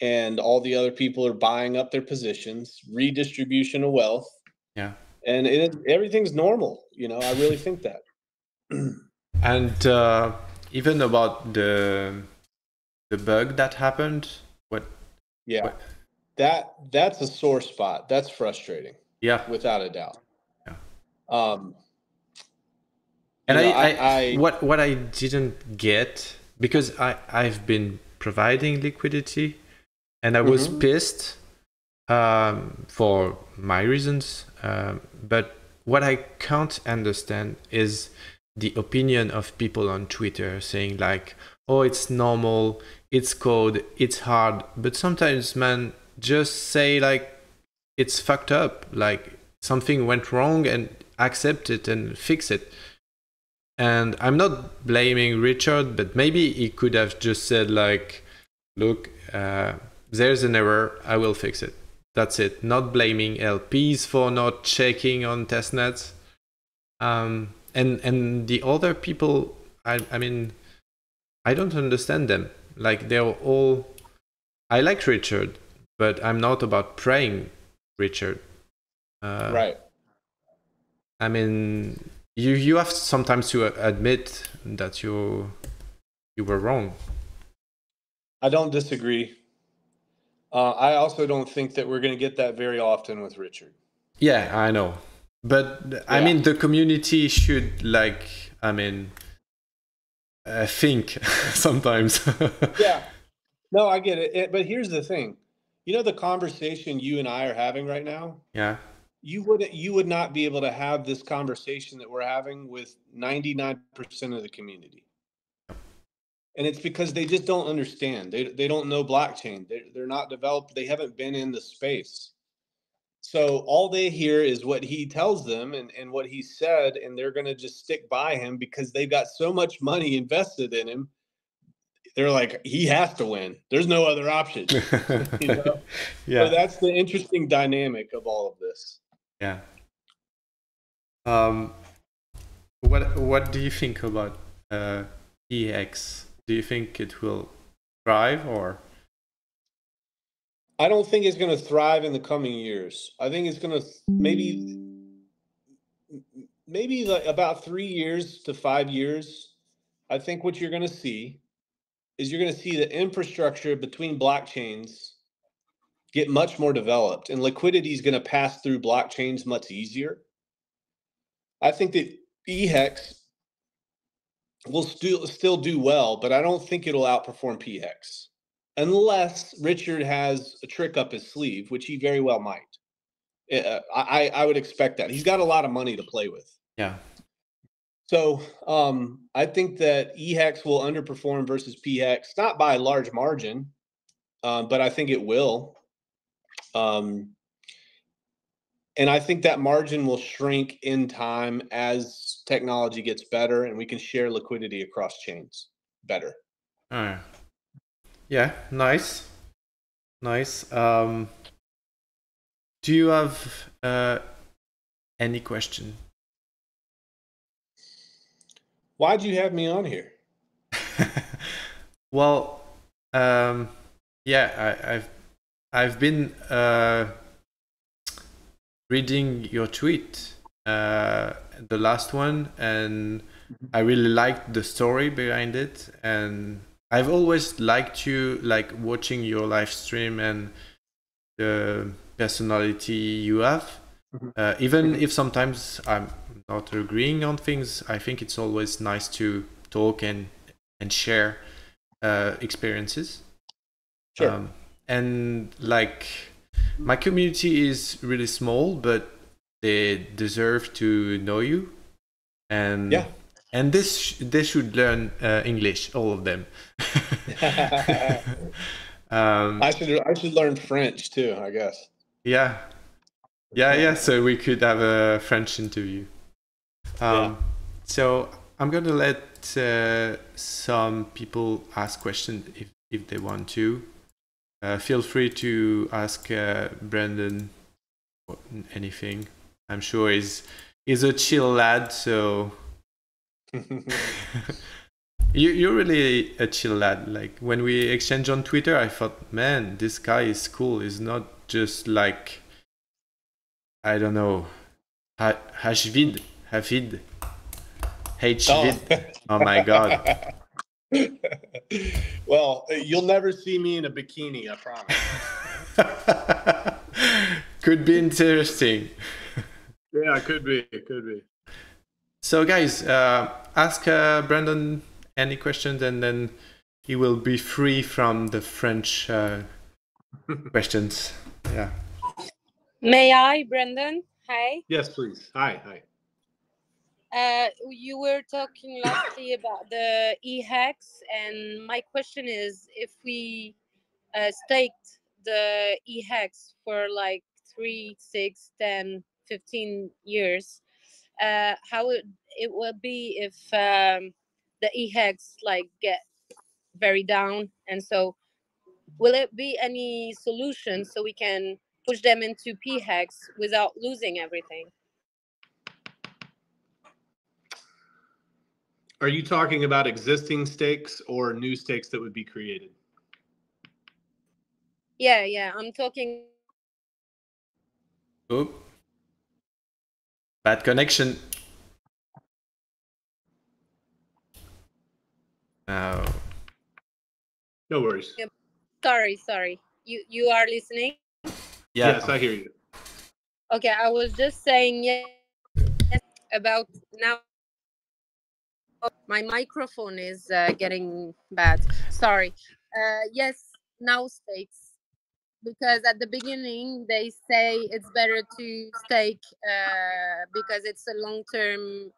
and all the other people are buying up their positions, redistribution of wealth. Yeah. And everything's normal. I really think that. And even about the bug that happened, that's a sore spot. That's frustrating. Yeah, without a doubt. Yeah. And what I didn't get, because I've been providing liquidity, and I was pissed for my reasons. But what I can't understand is the opinion of people on Twitter saying like, "Oh, it's normal, it's code, it's hard." But sometimes, man, just say like, "It's fucked up," like something went wrong, and accept it and fix it. And I'm not blaming Richard, but maybe he could have just said like, "Look, there's an error, I will fix it." That's it. Not blaming LPs for not checking on testnets. And the other people, I mean, I don't understand them. Like they're all, I like Richard, but I'm not about praying Richard. Right. I mean, you have sometimes to admit that you were wrong. I don't disagree. I also don't think that we're going to get that very often with Richard. Yeah, I know. But I mean, the community should think sometimes. Yeah. No, I get it. But here's the thing. The conversation you and I are having right now? Yeah. You would not be able to have this conversation that we're having with 99% of the community. And it's because they just don't understand. They don't know blockchain. They're not developed. They haven't been in the space. So all they hear is what he tells them and what he said, and they're going to just stick by him because they've got so much money invested in him. They're like, he has to win. There's no other option. Yeah. So that's the interesting dynamic of all of this. Yeah. What do you think about eHEX? Do you think it will thrive, or? I don't think it's going to thrive in the coming years. I think it's going to maybe like about 3 years to 5 years, I think what you're going to see is you're going to see the infrastructure between blockchains get much more developed, and liquidity is going to pass through blockchains much easier. I think that eHEX will still do well, but I don't think it'll outperform PHEX unless Richard has a trick up his sleeve, which he very well might. I would expect that. He's got a lot of money to play with. Yeah. So I think that eHEX will underperform versus PHEX, not by a large margin, but I think it will. And I think that margin will shrink in time as technology gets better and we can share liquidity across chains better. Yeah, nice. Nice. Do you have any question? Why'd you have me on here? Well, yeah, I've been reading your tweet, the last one, and I really liked the story behind it. And I've always liked you, like watching your live stream and the personality you have. Even if sometimes I'm not agreeing on things, I think it's always nice to talk and share experiences. Sure. And like, my community is really small, but they deserve to know you. And yeah, and they should learn English, all of them. I should learn French too, I guess. Yeah. So we could have a French interview. So I'm gonna let some people ask questions if they want to. Feel free to ask Brandon anything. I'm sure he's a chill lad, so you're really a chill lad. Like when we exchanged on Twitter, I thought, man, this guy is cool. He's not just like, I don't know, Hashvid. Oh my god. Well, you'll never see me in a bikini, I promise. Could be interesting. Yeah, it could be. So guys, ask Brandon any questions, and then he will be free from the French questions. Yeah. May I, Brandon? Hi. Yes, please. Hi. You were talking lastly about the eHEX, and my question is, if we staked the eHEX for like 3, 6, 10, 15 years, how it will be if the eHEX like get very down, and so will it be any solution so we can push them into PHEX without losing everything? Are you talking about existing stakes or new stakes that would be created? Yeah, I'm talking. Oh, bad connection. No. No worries. Sorry. You are listening? Yeah. Yes, I hear you. Okay, I was just saying yes about now. My microphone is getting bad. Sorry. Yes, now stakes. Because at the beginning they say it's better to stake because it's a long-term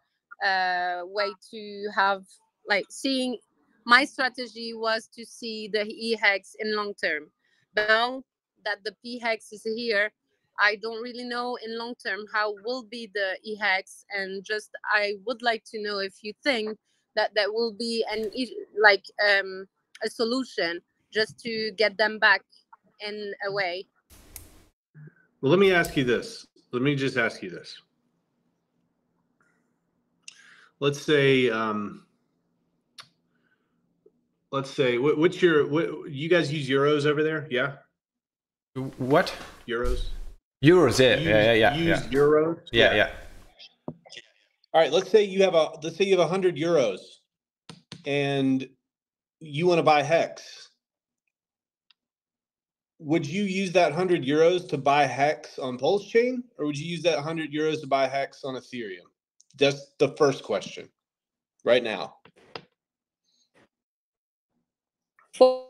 way to have, like, seeing. My strategy was to see the eHEX in long term. But now that the PHEX is here, I don't really know in long term how will be the eHEX, and just I would like to know if you think that that will be a solution just to get them back in a way. Well, let me ask you this. Let me just ask you this. Let's say, what's your, you guys use euros over there? Yeah. What? Euros. Yeah. Use euros. Yeah. All right, let's say you have 100 euros and you want to buy Hex. Would you use that 100 euros to buy Hex on PulseChain, or would you use that 100 euros to buy Hex on Ethereum? That's the first question right now. For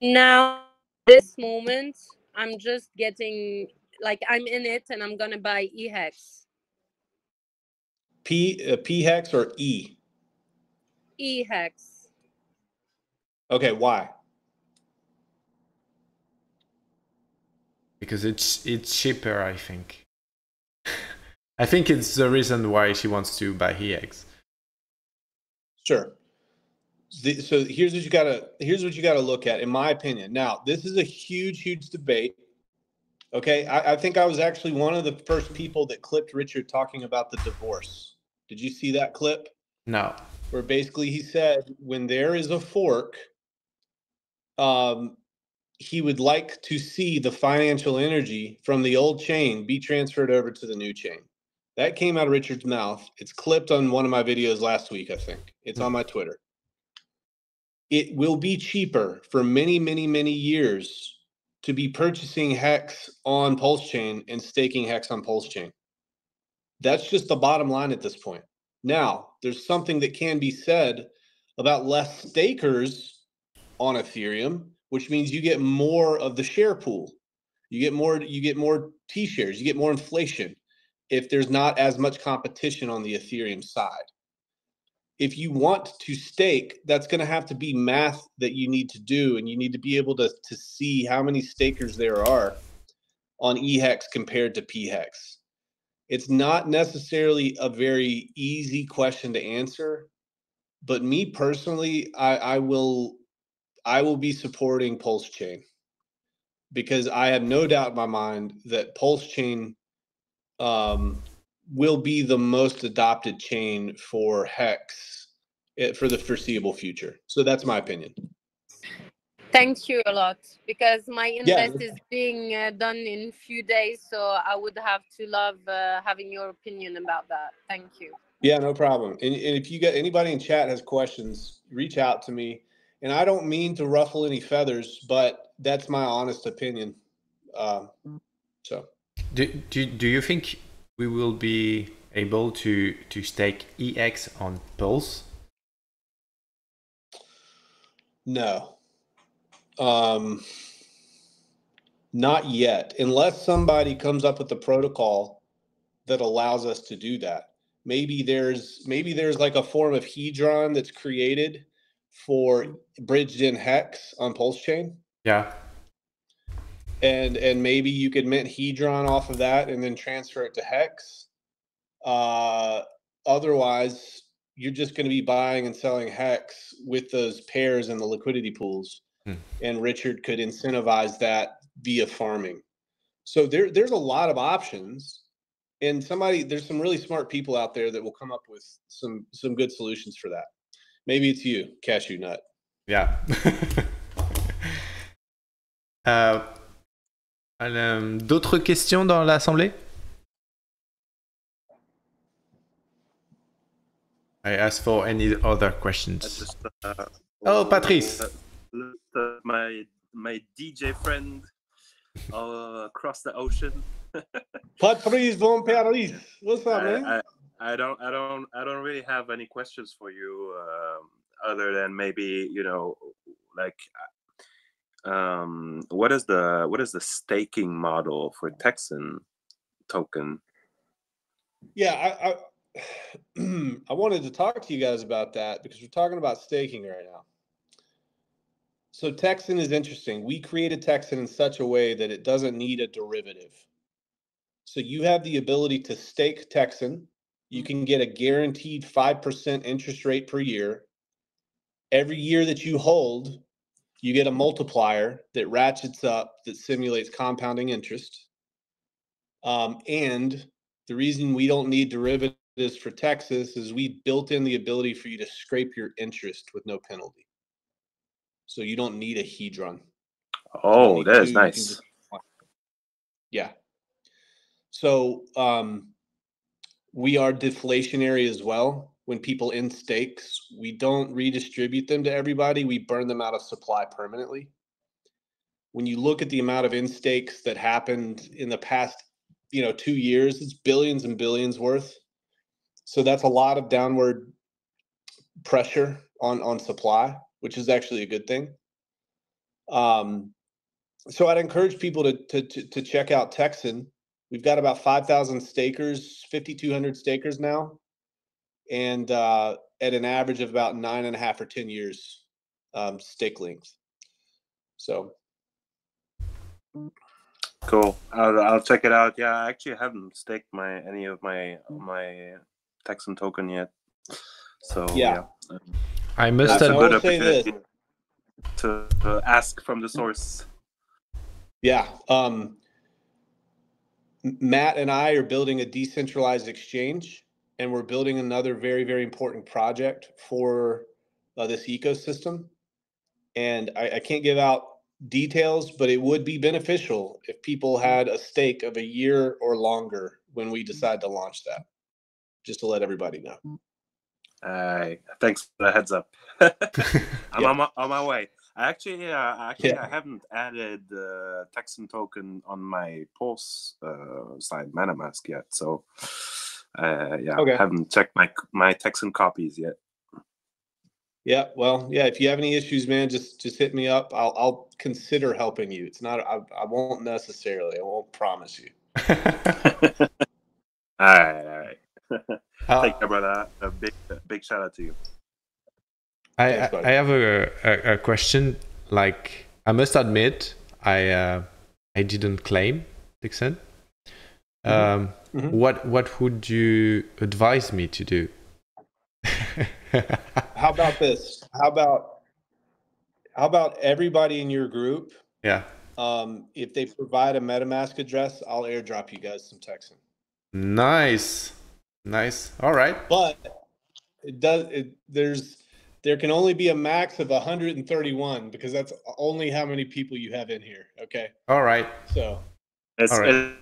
now, this moment, I'm just getting, like, I'm in it and I'm gonna buy eHEX. P-Hex or E? eHEX. Okay, why? Because it's cheaper, I think. I think it's the reason why she wants to buy eHEX. Sure. So here's what you gotta look at, in my opinion. Now, this is a huge debate. Okay, I think I was actually one of the first people that clipped Richard talking about the divorce. Did you see that clip? No. Where basically he said when there is a fork, he would like to see the financial energy from the old chain be transferred over to the new chain. That came out of Richard's mouth. It's clipped on one of my videos last week, I think. It's on my Twitter. It will be cheaper for many years to be purchasing Hex on PulseChain and staking Hex on PulseChain. That's just the bottom line at this point. Now, there's something that can be said about less stakers on Ethereum, which means you get more of the share pool. You get more T-shares, you get more inflation if there's not as much competition on the Ethereum side. If you want to stake, that's going to have to be math that you need to do, and you need to be able to see how many stakers there are on eHEX compared to PHEX. It's not necessarily a very easy question to answer, but me personally, I will be supporting PulseChain, because I have no doubt in my mind that PulseChain will be the most adopted chain for Hex for the foreseeable future. So that's my opinion. Thank you a lot, because my invest is being done in a few days, so I would have to love having your opinion about that. Thank you. Yeah, no problem. And if you got anybody in chat has questions, reach out to me. And I don't mean to ruffle any feathers, but that's my honest opinion. So, do you think we will be able to stake eHEX on Pulse? No. Not yet, unless somebody comes up with a protocol that allows us to do that. Maybe there's like a form of hedron that's created for bridged in Hex on PulseChain. Yeah. And maybe you could mint hedron off of that and then transfer it to Hex. Otherwise, you're just going to be buying and selling Hex with those pairs in the liquidity pools. And Richard could incentivize that via farming. So there's a lot of options, and there's some really smart people out there that will come up with some good solutions for that. Maybe it's you, Cashew Nut. Yeah. D'autres questions dans l'assemblée? I ask for any other questions. Oh, Patrice. My DJ friend across the ocean. Patrice von Paris. What's up, man? I don't really have any questions for you, other than maybe, like, what is the staking model for Texan token? Yeah, I wanted to talk to you guys about that, because we're talking about staking right now. So Texan is interesting. We created Texan in such a way that it doesn't need a derivative. So you have the ability to stake Texan. You can get a guaranteed 5% interest rate per year. Every year that you hold, you get a multiplier that ratchets up, that simulates compounding interest. And the reason we don't need derivatives for Texas is we built in the ability for you to scrape your interest with no penalty. So you don't need a hedron. Oh, that is nice. Yeah. So we are deflationary as well. When people in stakes, we don't redistribute them to everybody. We burn them out of supply permanently. When you look at the amount of in stakes that happened in the past, 2 years, it's billions and billions worth. So that's a lot of downward pressure on supply, which is actually a good thing. So I'd encourage people to check out Texan. We've got about 5,000 stakers, 5,200 stakers now, and at an average of about 9.5 or 10 years stake length. So cool. I'll check it out. Yeah, I actually haven't staked any of my Texan token yet. So yeah. I must That's a good say opportunity to ask from the source. Yeah. Matt and I are building a decentralized exchange, and we're building another very, very important project for this ecosystem. And I can't give out details, but it would be beneficial if people had a stake of a year or longer when we decide to launch that, just to let everybody know. Thanks for the heads up. I'm on my way. I haven't added Texan token on my Pulse side MetaMask yet, so I haven't checked my Texan copies yet. Yeah, well, yeah. If you have any issues, man, just hit me up. I'll consider helping you. It's not. I won't necessarily. I won't promise you. All right. Thank you, brother. A big shout out to you. I have a question. Like, I must admit, I didn't claim Texan. What would you advise me to do? How about this? How about everybody in your group? Yeah. If they provide a MetaMask address, I'll airdrop you guys some Texan. Nice. All right. But there can only be a max of 131 because that's only how many people you have in here. Okay. All right. So. All right.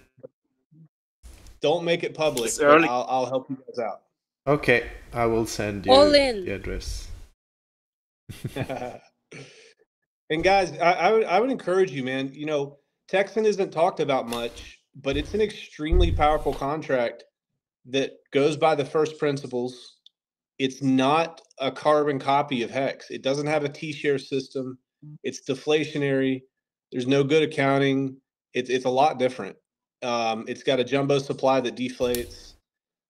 Don't make it public. But I'll help you guys out. Okay, I will send you the address. And guys, I would encourage you, man. Texan isn't talked about much, but it's an extremely powerful contract that goes by the first principles. It's not a carbon copy of Hex. It doesn't have a T-share system. It's deflationary. There's no good accounting. It's a lot different. It's got a jumbo supply that deflates.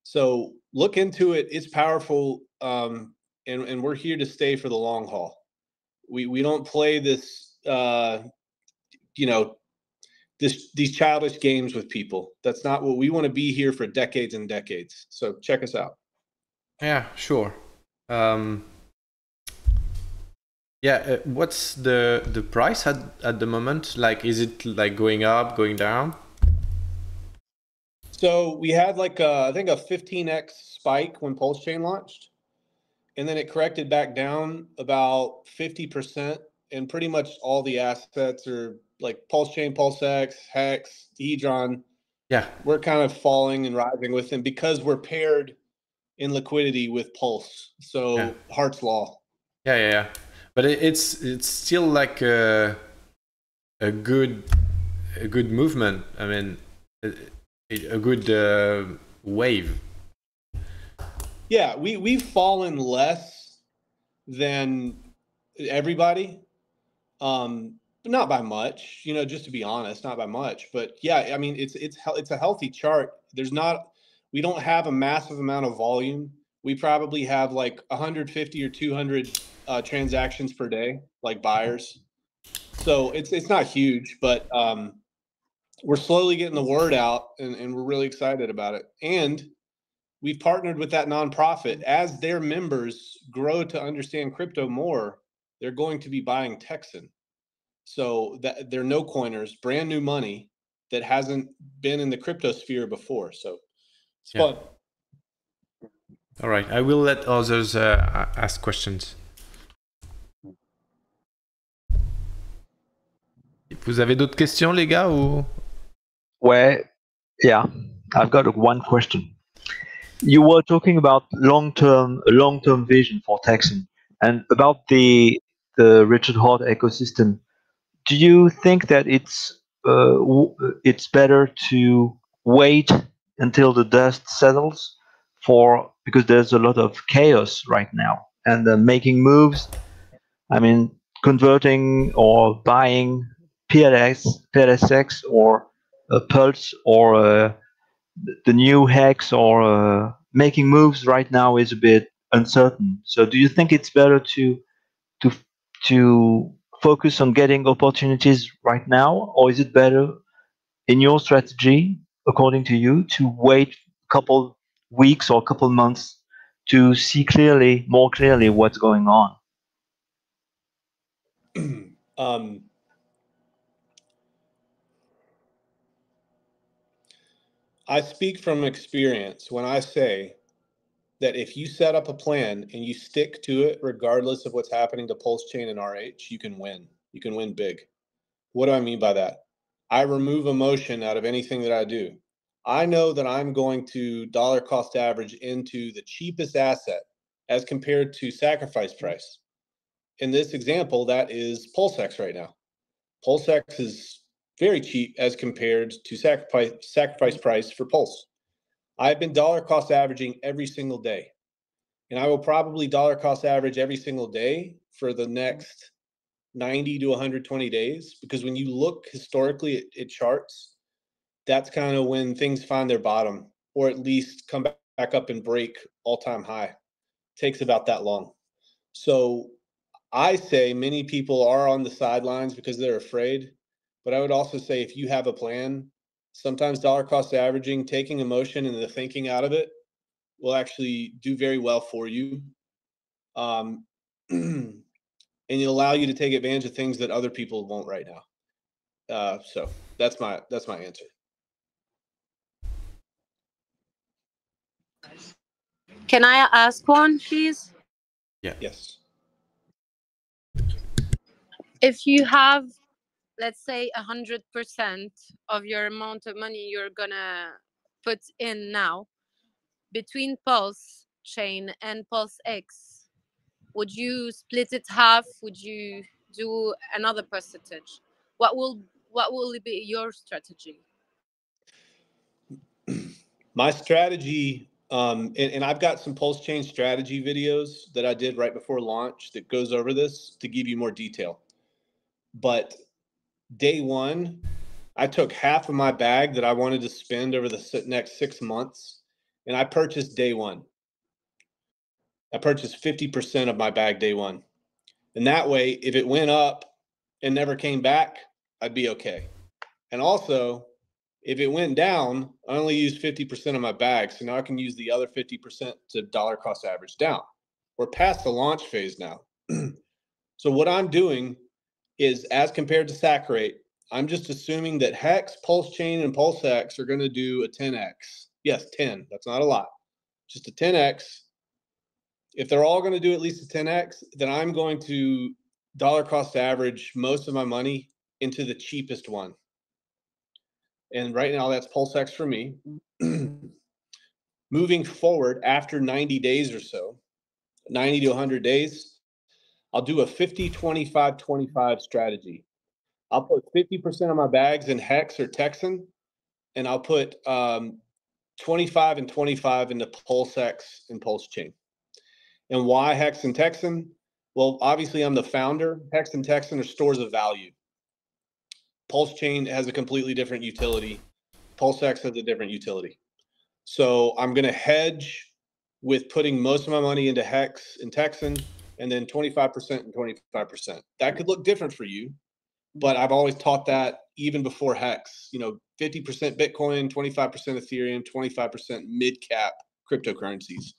So look into it. It's powerful, and we're here to stay for the long haul. We don't play this, these childish games with people. That's not what we want to be here for decades and decades. So check us out. Yeah, sure. What's the price at the moment? Like, is it like going up, going down? So we had I think a 15x spike when PulseChain launched, and then it corrected back down about 50%, and pretty much all the assets are like PulseChain, PulseX, HEX, Hedron. Yeah, we're kind of falling and rising with them because we're paired in liquidity with Pulse. So Heart's law. Yeah. But it's still like a good movement. I mean, a good wave. Yeah, we've fallen less than everybody, not by much. Just to be honest, not by much. But yeah, I mean, it's a healthy chart. We don't have a massive amount of volume. We probably have like 150 or 200 transactions per day, like buyers. So it's not huge, but we're slowly getting the word out, and we're really excited about it. And we've partnered with that nonprofit. As their members grow to understand crypto more, they're going to be buying Texan. So that they're no coiners, brand new money that hasn't been in the crypto sphere before. So it's fun. All right, I will let others ask questions. Vous avez d'autres questions, les gars, ou? Yeah, I've got one question. you were talking about long-term vision for Texan and about the Richard Hart ecosystem. Do you think that it's better to wait until the dust settles because there's a lot of chaos right now and making moves? I mean, converting or buying PLSX or Pulse or the new Hex or making moves right now is a bit uncertain. So, do you think it's better to to focus on getting opportunities right now, or is it better in your strategy, according to you, to wait a couple weeks or a couple months to see more clearly what's going on? I speak from experience when I say that if you set up a plan and you stick to it, regardless of what's happening to PulseChain and RH, you can win. You can win big. What do I mean by that? I remove emotion out of anything that I do. I know that I'm going to dollar cost average into the cheapest asset as compared to sacrifice price. In this example, that is PulseX right now. PulseX is very cheap as compared to sacrifice price for Pulse. I've been dollar cost averaging every single day, and I will probably dollar cost average every single day for the next 90 to 120 days, because when you look historically at charts, that's kind of when things find their bottom, or at least come back up and break all-time high. It takes about that long. So I say many people are on the sidelines because they're afraid, but I would also say if you have a plan, sometimes dollar cost averaging, taking emotion and the thinking out of it will actually do very well for you. And it'll allow you to take advantage of things that other people won't right now. So that's my answer. Can I ask one, please? Yeah. Yes. If you have, let's say, 100% of your amount of money you're gonna put in now between PulseChain and PulseX, would you split it half? Would you do another percentage? What will be your strategy? My strategy, and I've got some PulseChain strategy videos that I did right before launch that goes over this to give you more detail. But day one, I took half of my bag that I wanted to spend over the next 6 months, and I purchased day one. I purchased 50% of my bag day one. And that way, if it went up and never came back, I'd be okay. And also, if it went down, I only used 50% of my bag. So now I can use the other 50% to dollar cost average down. We're past the launch phase now. So what I'm doing is, as compared to sack rate, I'm just assuming that Hex, PulseChain, and PulseX are going to do a 10x. Yes, 10. That's not a lot. Just a 10x. If they're all going to do at least a 10x, then I'm going to dollar cost average most of my money into the cheapest one. And right now that's PulseX for me. Moving forward, after 90 days or so, 90 to 100 days, I'll do a 50, 25, 25 strategy. I'll put 50% of my bags in Hex or Texan, and I'll put 25 and 25 into PulseX and PulseChain. And why Hex and Texan? Well, obviously I'm the founder. Hex and Texan are stores of value. PulseChain has a completely different utility. PulseX has a different utility. So I'm going to hedge with putting most of my money into Hex and Texan, and then 25% and 25%. That could look different for you, but I've always taught that even before Hex. 50% Bitcoin, 25% Ethereum, 25% mid-cap cryptocurrencies.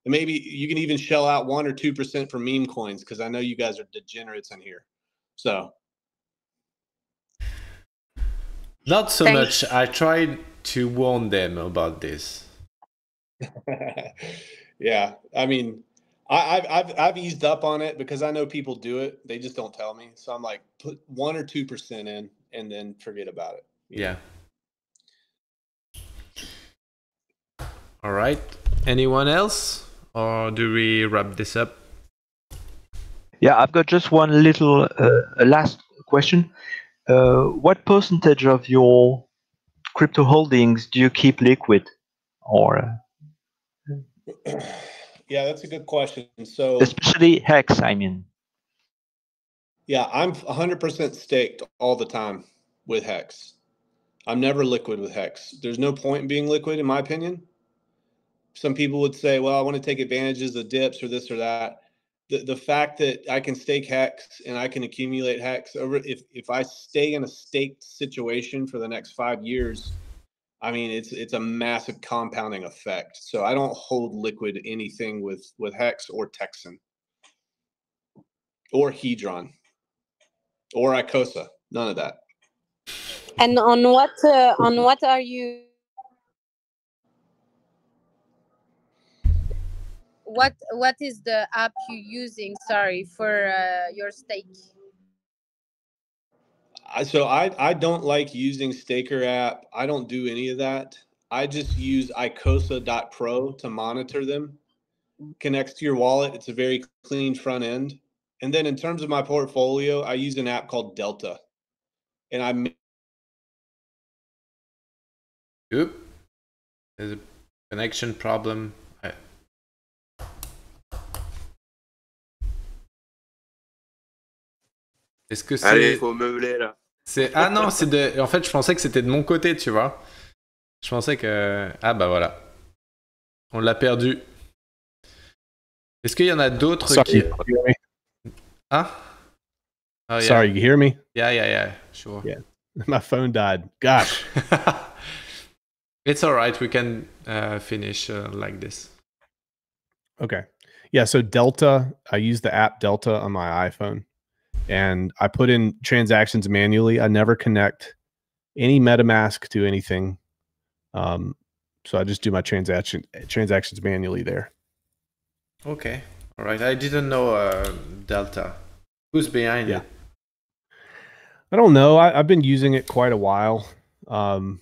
And maybe you can even shell out 1 or 2% for meme coins, because I know you guys are degenerates in here. So not so much. I tried to warn them about this. Yeah, I mean, I've eased up on it because I know people do it. They just don't tell me. So I'm like, put 1 or 2% in and then forget about it. Yeah. All right. Anyone else, or do we wrap this up? Yeah, I've got just one little last question. What percentage of your crypto holdings do you keep liquid, or Yeah, that's a good question. So, especially Hex? I mean, yeah, I'm 100% staked all the time with Hex. I'm never liquid with Hex. There's no point in being liquid, in my opinion. Some people would say, well, I want to take advantages of dips or this or that. The fact that I can stake Hex and I can accumulate Hex over, if I stay in a staked situation for the next 5 years, I mean, it's a massive compounding effect. So I don't hold liquid anything with Hex or Texan or Hedron or Icosa. None of that. And on what are you? What is the app you're using? Sorry, for your stake. So I don't like using Staker app. I don't do any of that. I just use icosa.pro to monitor them. Connects to your wallet. It's a very clean front end. And then in terms of my portfolio, I use an app called Delta. And I Oop. There's a connection problem. Est-ce que Allez, c'est... faut meubler là. Ah non, c'est de... En fait, je pensais que c'était de mon côté, tu vois. Je pensais que... Ah bah voilà. On l'a perdu. Est-ce qu'il y en a d'autres Sorry, qui... you hear me? Ah? Oh, yeah. Sorry, you hear me? Yeah, sure. Yeah. My phone died. Gosh. It's all right. We can finish like this. Okay. Yeah, so Delta, I use the app Delta on my iPhone, and I put in transactions manually. I never connect any MetaMask to anything. So I just do my transactions manually there. Okay. All right. I didn't know Delta. Who's behind it? I don't know. I've been using it quite a while. And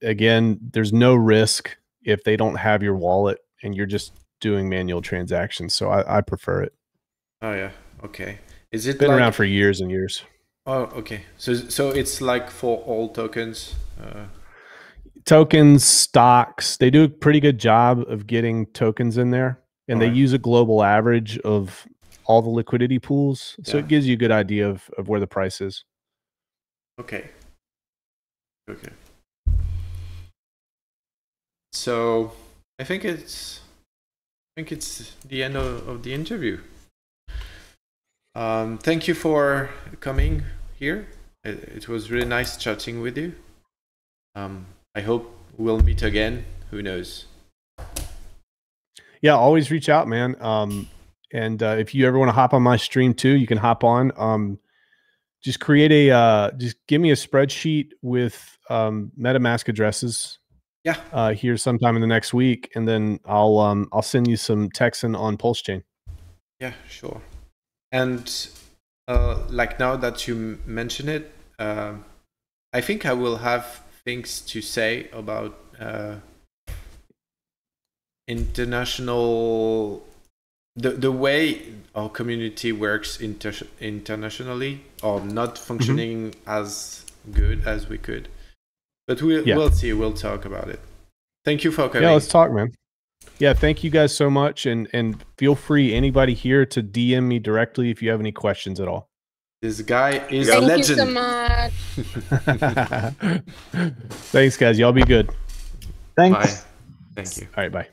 again, there's no risk if they don't have your wallet and you're just doing manual transactions. So I prefer it. Oh yeah. Okay. Is it been around for years and years? Oh, okay. So it's like for all tokens. Tokens, stocks. They do a pretty good job of getting tokens in there, and they use a global average of all the liquidity pools. So it gives you a good idea of where the price is. Okay. Okay. So I think it's the end of the interview. Thank you for coming here. It was really nice chatting with you. I hope we'll meet again. Who knows? Yeah, always reach out, man. And if you ever want to hop on my stream too, you can hop on. Just create just give me a spreadsheet with MetaMask addresses. Yeah. Here sometime in the next week, and then I'll send you some Texan on PulseChain. Yeah, sure. And like now that you mention it, I think I will have things to say about international, the way our community works internationally, or not functioning as good as we could. But we'll see. We'll talk about it. Thank you for coming. Yeah, let's talk, man. Yeah, thank you guys so much, and feel free, anybody here, to DM me directly if you have any questions at all. This guy is a legend. Thank you so much. Thanks, guys. Y'all be good. Thanks. Bye. Thank you. All right, bye.